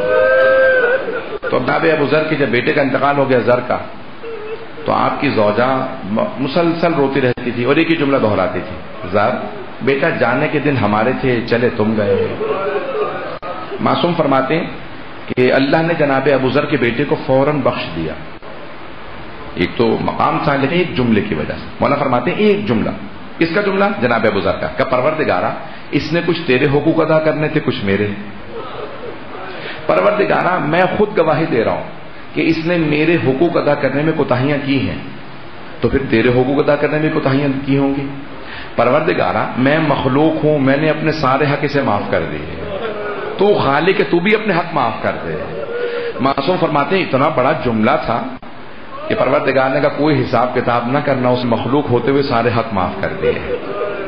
تو جناب ابو ذر کے جب بیٹے کا انتقال ہو گیا ذر کا، تو آپ کی زوجہ مسلسل روتی رہتی تھی اور ایک ہی جملہ دہراتی تھی، ذر بیٹا جانے کے دن ہمارے تھے، چلے تم گئے۔ معصوم فرماتے ہیں کہ اللہ نے جناب ابو ذر کے بیٹے کو فوراً بخش دیا۔ ایک تو مقام تھا، لیکن ایک جملے کی وجہ سے مولا فرماتے ہیں ایک جملہ، کس کا جملہ؟ جناب ابو ذر کا، کہ پروردگارا اس نے کچھ تیرے حقوق ادا کرنے تھے، کچھ میرے۔ پروردگارا میں خود گواہی دے رہا ہوں کہ اس نے میرے حقوق ادا کرنے میں کوتاہیاں کی ہیں، تو پھر تیرے حقوق ادا کرنے میں کوتاہیاں کی ہوں گی۔ پروردگارا میں مخلوق ہوں، میں نے اپنے سارے حق اسے معاف کر دیے، تو خالق ہے، تو بھی اپنے حق معاف کر دے۔ معصوم فرماتے ہیں اتنا بڑا جملہ تھا کہ پروردگار نے کہا کوئی حساب کتاب نہ کرنا، اس مخلوق ہوتے ہوئے سارے حق معاف کر دیے،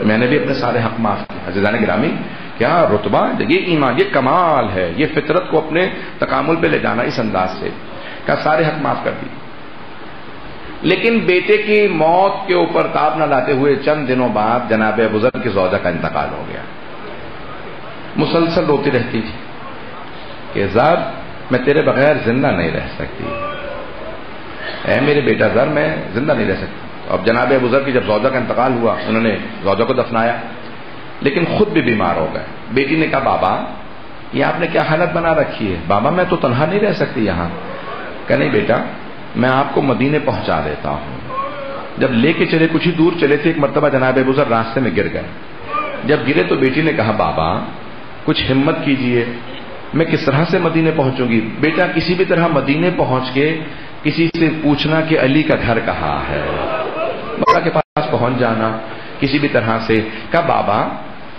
میں نے بھی اپنے سارے حق معاف کیے۔ عزیزان گرامی، کیا رتبہ، یہ ایمان، یہ کمال ہے، یہ فطرت کو اپنے تکامل پہ لے جانا اس انداز سے، کہ سارے حق معاف کر دیے۔ لیکن بیٹے کی موت کے اوپر تاب نہ لاتے ہوئے چند دنوں بعد جناب ابو ذر کی زوجہ کا انتقال ہو گیا۔ مسلسل روتی رہتی تھی کہ ذر میں تیرے بغیر زندہ نہیں رہ سکتی، اے میرے بیٹا ذر میں زندہ نہیں رہ سکتی۔ اب جناب ابو ذر کی جب زوجہ کا انتقال ہوا، انہوں نے زوجہ کو دفنایا، لیکن خود بھی بیمار ہو گئے۔ بیٹی نے کہا بابا یہ آپ نے کیا حالت بنا رکھی ہے، بابا میں تو تنہا نہیں رہ سکتی یہاں۔ کہ نہیں بیٹا میں آپ کو مدینے پہنچا دیتا ہوں۔ جب لے کے چلے، کچھ ہی دور چلے تھے، ایک مرتبہ جناب ابو ذر راستے میں گر گئے۔ جب گرے تو بیٹی نے کہا بابا کچھ ہمت کیجئے، میں کس طرح سے مدینے پہنچوں گی؟ بیٹا کسی بھی طرح مدینے پہنچ کے کسی سے پوچھنا کہ علی کا گھر کہاں ہے، بابا کے پاس پہنچ جانا کسی بھی طرح سے۔ کہا بابا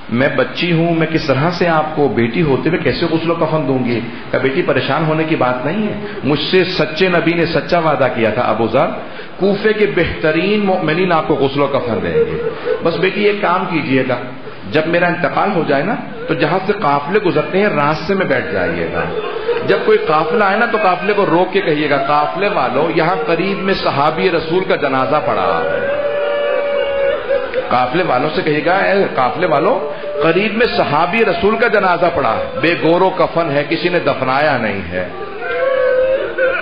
میں بچی ہوں، میں کس طرح سے آپ کو بیٹی ہوتے ہوئے کیسے غسل و کفن دوں گی؟ کہ بیٹی پریشان ہونے کی بات نہیں ہے، مجھ سے سچے نبی نے سچا وعدہ کیا تھا ابو ذر کوفے کے بہترین مومنین آپ کو غسل و کفن دیں گے، بس بیٹی ایک کام کیجئے گا، جب میرا انتقال ہو جائے نا تو جہاں سے قافلے گزرتے ہیں راستے میں بیٹھ جائیے گا، جب کوئی قافلہ آئے نا تو قافلے کو روک کے کہیے گا قافلے والوں یہاں قریب میں صحابی رسول کا جنازہ پڑا ہے، قافلے والوں سے کہے گا اے قافلے والوں، قریب میں صحابی رسول کا جنازہ پڑا ہے، بے گور و کفن ہے، کسی نے دفنایا نہیں ہے۔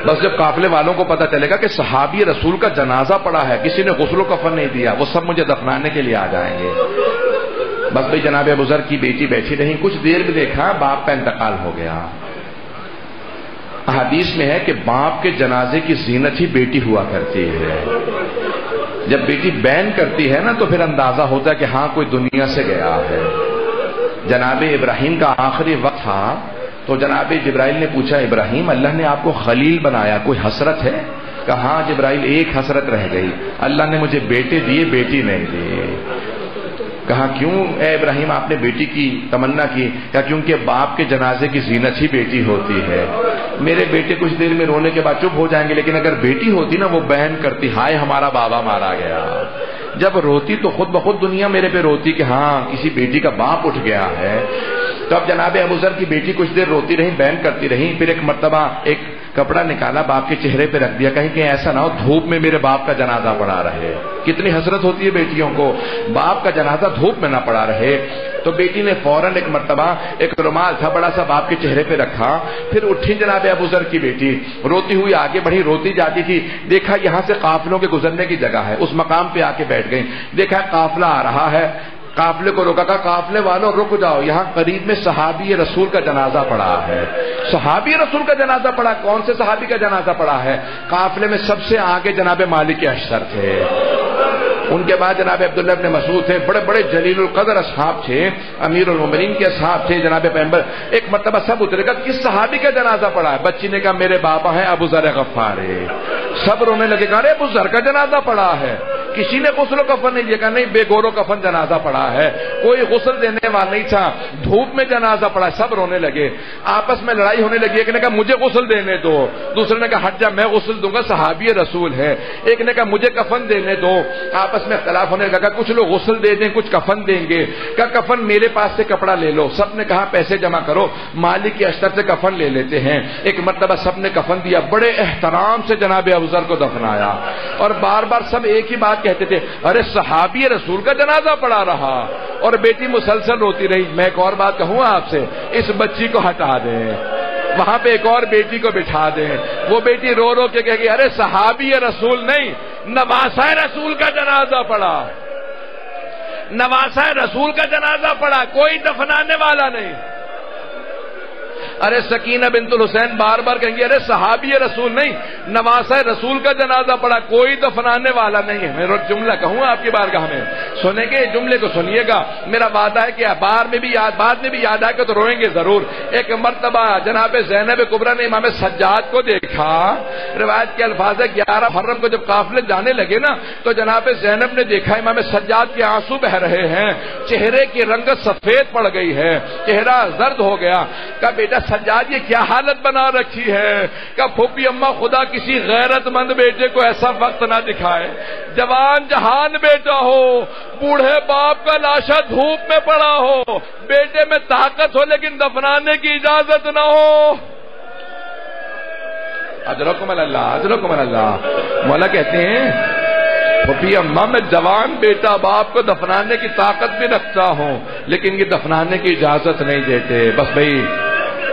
بس جب قافلے والوں کو پتا چلے گا کہ صحابی رسول کا جنازہ پڑا ہے، کسی نے غسل و کفن نہیں دیا، وہ سب مجھے دفنانے کے لیے آ جائیں گے۔ بس بھائی جناب ابو ذر کی بیٹی بیٹھی رہی، کچھ دیر میں دیکھا باپ کا انتقال ہو گیا۔ حدیث میں ہے کہ باپ کے جنازے کی زینت ہی بیٹی ہوا کرتی ہے۔ جب بیٹی بین کرتی ہے نا تو پھر اندازہ ہوتا ہے کہ ہاں کوئی دنیا سے گیا ہے۔ جناب ابراہیم کا آخری وقت تھا تو جناب جبرائیل نے پوچھا ابراہیم اللہ نے آپ کو خلیل بنایا، کوئی حسرت ہے؟ کہا ہاں جبرائیل ایک حسرت رہ گئی، اللہ نے مجھے بیٹے دیے بیٹی نہیں دی۔ کہا کیوں اے ابراہیم آپ نے بیٹی کی تمنا کی؟ کہا کیونکہ باپ کے جنازے کی زینت ہی بیٹی ہوتی ہے۔ میرے بیٹے کچھ دیر میں رونے کے بعد چپ ہو جائیں گے، لیکن اگر بیٹی ہوتی نا وہ بہن کرتی ہائے ہمارا بابا مارا گیا۔ جب روتی تو خود بخود دنیا میرے پہ روتی کہ ہاں کسی بیٹی کا باپ اٹھ گیا ہے۔ تو اب جناب ابو ذر کی بیٹی کچھ دیر روتی رہی، بہن کرتی رہی، پھر ایک مرتبہ ایک کپڑا نکالا باپ کے چہرے پہ رکھ دیا، کہیں کہ ایسا نہ ہو دھوپ میں میرے باپ کا جنازہ پڑا رہے۔ کتنی حسرت ہوتی ہے بیٹیوں کو، باپ کا جنازہ دھوپ میں نہ پڑا رہے۔ تو بیٹی نے فوراً ایک مرتبہ ایک رومال تھا بڑا سا باپ کے چہرے پہ رکھا، پھر اٹھی جناب ابو ذر کی بیٹی، روتی ہوئی آگے بڑھی، روتی جاتی تھی، دیکھا یہاں سے قافلوں کے گزرنے کی جگہ ہے، اس مقام پہ آ کے بیٹھ گئی، دیکھا قافلہ آ رہا ہے، قافلے کو روکا، کہا قافلے والوں رک جاؤ، یہاں قریب میں صحابی رسول کا جنازہ پڑا ہے۔ صحابی رسول کا جنازہ پڑا، کون سے صحابی کا جنازہ پڑا ہے؟ قافلے میں سب سے آگے جناب مالک اشتر تھے، ان کے بعد جناب عبداللہ ابن مسعود تھے، بڑے بڑے جلیل القدر اصحاب تھے، امیر المومنین کے اصحاب تھے جناب پیغمبر۔ ایک مرتبہ سب اترے گا کس صحابی کا جنازہ پڑا ہے؟ بچی نے کہا میرے بابا ہیں ابو ذر غفاری۔ سب رونے لگے، کہا ابو ذر کا جنازہ پڑا ہے، کسی نے غسل و کفن نہیں دیا، کہا نہیں بے گور و کفن جنازہ پڑا ہے، کوئی غسل دینے والا نہیں تھا، دھوپ میں جنازہ پڑا۔ سب رونے لگے، آپس میں لڑائی ہونے لگی، ایک نے کہا مجھے غسل دینے دو، دوسرے نے کہا ہٹ جا میں غسل دوں گا صحابی رسول ہے، ایک نے کہا مجھے کفن دینے دو، آپس میں اختلاف ہونے لگا، کچھ لوگ غسل دے دیں کچھ کفن دیں گے، کہا کفن میرے پاس سے کپڑا لے لو، سب نے کہا پیسے جمع کرو، مالک کی اشتر سے کفن لے لیتے ہیں۔ ایک مرتبہ سب نے کفن دیا، بڑے احترام سے جناب ابو ذر کو دفنایا، اور بار بار سب ایک ہی بات کہتے تھے ارے صحابی رسول کا جنازہ پڑا رہا، اور بیٹی مسلسل روتی رہی۔ میں ایک اور بات کہوں آپ سے، اس بچی کو ہٹا دیں، وہاں پہ ایک اور بیٹی کو بٹھا دیں، وہ بیٹی رو رو کے کہے گی ارے صحابی رسول نہیں نواسہ رسول کا جنازہ پڑا، نواسہ رسول کا جنازہ پڑا، کوئی دفنانے والا نہیں۔ ارے سکینہ بنت الحسین بار بار کہیں گے ارے صحابی رسول نہیں نواسہ رسول کا جنازہ پڑا، کوئی دفنانے والا نہیں ہے۔ میں جملہ کہوں آپ کی بارگاہ میں، سنیں گے جملے کو سنیے گا، میرا وعدہ ہے کہ بعد میں بھی یاد آئے گا تو روئیں گے ضرور۔ ایک مرتبہ جناب زینب کبریٰ نے امام سجاد کو دیکھا، روایت کے الفاظ ہے 11 محرم کو جب قافلے جانے لگے نا تو جناب زینب نے دیکھا امام سجاد کے آنسو بہ رہے ہیں، چہرے کی رنگت سفید پڑ گئی ہے، چہرہ زرد ہو گیا۔ کہا بیٹا سجاد یہ کیا حالت بنا رکھی ہے؟ کہ پھوپھی اماں خدا کسی غیرت مند بیٹے کو ایسا وقت نہ دکھائے، جوان جہان بیٹا ہو، بوڑھے باپ کا لاشا دھوپ میں پڑا ہو، بیٹے میں طاقت ہو لیکن دفنانے کی اجازت نہ ہو۔ اجرکم اللہ، اجرکم اللہ۔ مولا کہتے ہیں پھوپھی اماں میں جوان بیٹا باپ کو دفنانے کی طاقت بھی رکھتا ہوں لیکن یہ دفنانے کی اجازت نہیں دیتے۔ بس بھائی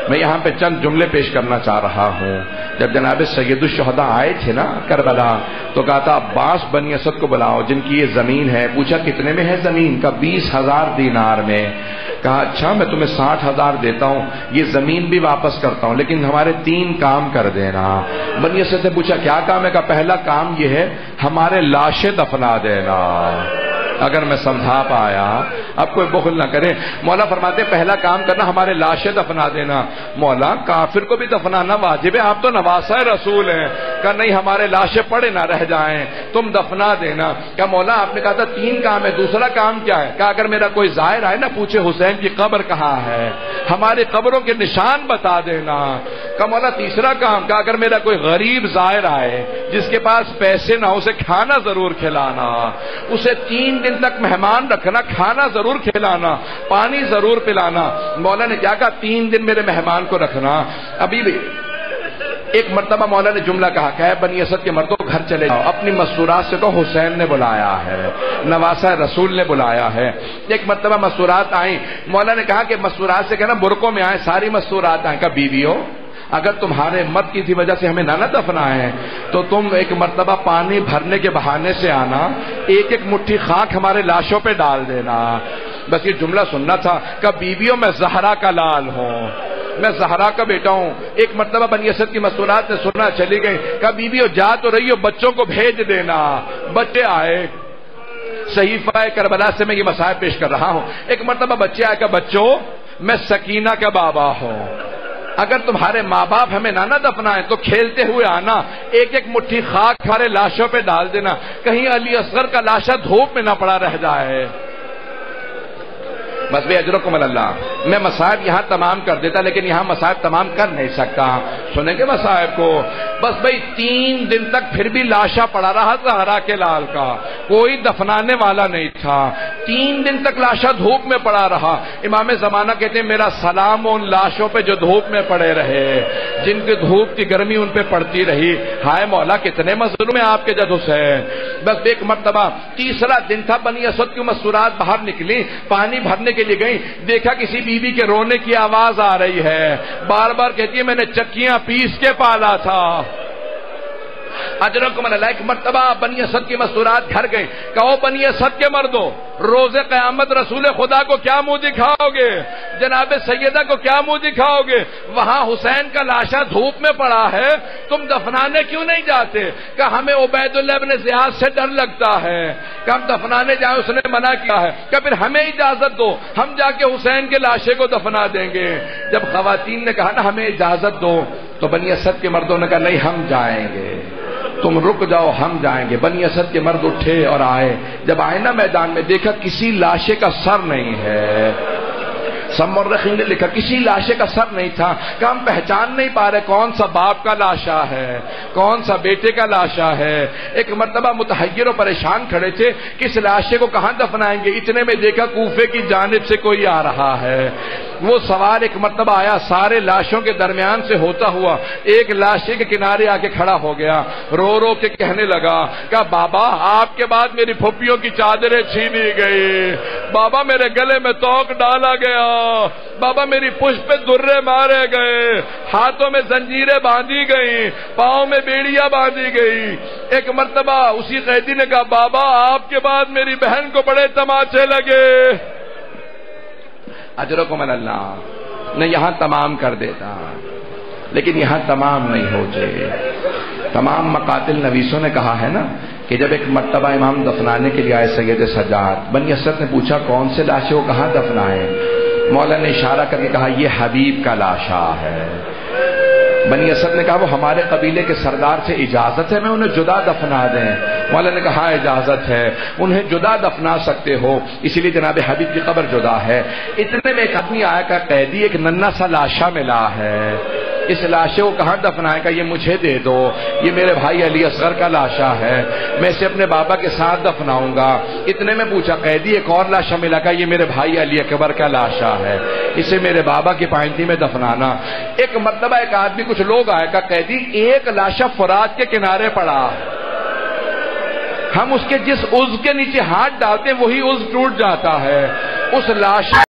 میں یہاں پہ چند جملے پیش کرنا چاہ رہا ہوں۔ جب جناب سید الشہداء آئے تھے نا کربلا تو کہا تھا عباس بنی اسد کو بلاؤ جن کی یہ زمین ہے۔ پوچھا کتنے میں ہے زمین؟ کا 20,000 دینار میں۔ کہا اچھا میں تمہیں 60,000 دیتا ہوں، یہ زمین بھی واپس کرتا ہوں لیکن ہمارے 3 کام کر دینا۔ بنی اسد سے پوچھا کیا کام ہے؟ کہا پہلا کام یہ ہے ہمارے لاشیں دفنا دینا۔ اگر میں سمجھا پایا، اب کوئی بخل نہ کرے۔ مولا فرماتے پہلا کام کرنا ہمارے لاشیں دفنا دینا۔ مولا کافر کو بھی دفنانا واجب ہے، آپ تو نواسہ رسول ہیں۔ کہا نہیں ہمارے لاشیں پڑے نہ رہ جائیں، تم دفنا دینا۔ کہا مولا آپ نے کہا تھا 3 کام ہے، دوسرا کام کیا ہے؟ کہا اگر میرا کوئی زائر آئے نا پوچھے حسین کی قبر کہاں ہے، ہماری قبروں کے نشان بتا دینا۔ کہا مولا تیسرا کام؟ کہا اگر میرا کوئی غریب زائر آئے جس کے پاس پیسے نہ ہو اسے کھانا ضرور کھلانا، اسے 3 دن تک مہمان رکھنا، کھانا ضرور کھلانا، پانی ضرور پلانا۔ مولا نے کیا کہا 3 دن میرے مہمان کو رکھنا۔ ابھی بھی ایک مرتبہ مولا نے جملہ کہا کہ بنی اسد کے مردوں گھر چلے جاؤ، اپنی مستورات سے کہو حسین نے بلایا ہے، نواسہ رسول نے بلایا ہے۔ ایک مرتبہ مستورات آئیں، مولا نے کہا کہ مستورات سے کہنا برقعوں میں آئیں، ساری مستورات آئیں۔ کہا بیویوں اگر تمہارے مت کی وجہ سے ہمیں نہ دفنائیں تو تم ایک مرتبہ پانی بھرنے کے بہانے سے آنا، ایک ایک مٹھی خاک ہمارے لاشوں پہ ڈال دینا۔ بس یہ جملہ سننا تھا کہ بیویوں میں زہرا کا لال ہوں، میں زہرا کا بیٹا ہوں۔ ایک مرتبہ بنی اسد کی مستورات نے سننا، چلی گئی، کہا بیویوں جا تو رہی ہو، بچوں کو بھیج دینا۔ بچے آئے، صحیفہ کربلا سے میں یہ مسائل پیش کر رہا ہوں۔ ایک مرتبہ بچے آئے کہ بچوں میں سکینہ کا بابا ہوں، اگر تمہارے ماں باپ ہمیں نہ دفنائیں تو کھیلتے ہوئے آنا، ایک ایک مٹھی خاک ہمارے لاشوں پہ ڈال دینا، کہیں علی اصغر کا لاشا دھوپ میں نہ پڑا رہ جائے۔ بس بے اجرکم اللہ، میں مصائب یہاں تمام کر دیتا لیکن یہاں مصائب تمام کر نہیں سکتا، سنیں گے مصائب کو؟ بس بھئی 3 دن تک پھر بھی لاشا پڑا رہا زہرا کے لال کا، کوئی دفنانے والا نہیں تھا۔ 3 دن تک لاشا دھوپ میں پڑا رہا۔ امام زمانہ کہتے ہیں میرا سلام ان لاشوں پہ جو دھوپ میں پڑے رہے، جن کی دھوپ کی گرمی ان پہ پڑتی رہی۔ ہائے مولا کتنے مظلوم ہیں آپ کے جد حسین۔ بس ایک مرتبہ 3را دن تھا، بنی اسد کی مستورات باہر نکلی، پانی بھرنے کے لیے گئی، دیکھا کسی بیوی کے رونے کی آواز آ رہی ہے، بار بار کہتی ہے میں نے چکیاں پیس کے پالا تھا۔ اجرکم اللہ، ایک مرتبہ بنی اسد کی مستورات گھر گئے، کہو بنی اسد کے مردوں روز قیامت رسول خدا کو کیا منہ دکھاؤ گے، جناب سیدہ کو کیا منہ دکھاؤ گے؟ وہاں حسین کا لاشا دھوپ میں پڑا ہے، تم دفنانے کیوں نہیں جاتے؟ کہ ہمیں عبید اللہ ابن زیاد سے ڈر لگتا ہے کہ ہم دفنانے جائیں، اس نے منع کیا ہے، کہ پھر ہمیں اجازت دو، ہم جا کے حسین کے لاشے کو دفنا دیں گے۔ جب خواتین نے کہا نا ہمیں اجازت دو تو بنی اسد کے مردوں نے کہا نہیں ہم جائیں گے، تم رک جاؤ ہم جائیں گے۔ بنی اسد کے مرد اٹھے اور آئے، جب آئے نا میدان میں دیکھا کسی لاشے کا سر نہیں ہے، سمرخین نے لکھا کسی لاشے کا سر نہیں تھا، کہ ہم پہچان نہیں پا رہے کون سا باپ کا لاشا ہے، کون سا بیٹے کا لاشا ہے۔ ایک مرتبہ متحیر و پریشان کھڑے تھے، کس لاشے کو کہاں دفنائیں گے؟ اتنے میں دیکھا کوفے کی جانب سے کوئی آ رہا ہے، وہ سوار ایک مرتبہ آیا، سارے لاشوں کے درمیان سے ہوتا ہوا ایک لاشے کے کنارے آ کے کھڑا ہو گیا، رو رو کے کہنے لگا کہ بابا آپ کے بعد میری پھوپھیوں کی چادریں چھینی گئی، بابا میرے گلے میں توق ڈالا گیا، بابا میری پشت پہ درے مارے گئے، ہاتھوں میں زنجیریں باندھی گئی، پاؤں میں بیڑیاں باندھی گئی۔ ایک مرتبہ اسی قیدی نے کہا بابا آپ کے بعد میری بہن کو بڑے تماچے لگے۔ اجرکم اللہ، میں یہاں تمام کر دیتا لیکن یہاں تمام نہیں ہوتے۔ تمام مقاتل نویسوں نے کہا ہے نا کہ جب ایک مرتبہ امام دفنانے کے لیے آئے سید سجاد، بنی اسد نے پوچھا کون سے لاشے کو کہاں دفنائیں؟ مولا نے اشارہ کر کے کہا یہ حبیب کا لاشا ہے۔ بنی اسد نے کہا وہ ہمارے قبیلے کے سردار سے اجازت ہے میں انہیں جدا دفنا دیں؟ مولا نے کہا اجازت ہے، انہیں جدا دفنا سکتے ہو، اسی لیے جناب حبیب کی قبر جدا ہے۔ اتنے میں ایک آدمی آیا کہ قیدی ایک ننھا سا لاشا ملا ہے، اس لاشے کو کہاں دفنائے گا؟ یہ مجھے دے دو، یہ میرے بھائی علی اصغر کا لاشا ہے، میں اسے اپنے بابا کے ساتھ دفناؤں گا۔ اتنے میں پوچھا قیدی ایک اور لاشا ملا گا، یہ میرے بھائی علی اکبر کا لاشا ہے، اسے میرے بابا کی پائنتی میں دفنانا۔ ایک مرتبہ ایک آدمی کچھ لوگ آئے گا قیدی ایک لاشا فرات کے کنارے پڑا، ہم اس کے جس عضو کے نیچے ہاتھ ڈالتے ہیں وہی عضو ٹوٹ جاتا ہے، اس لاشا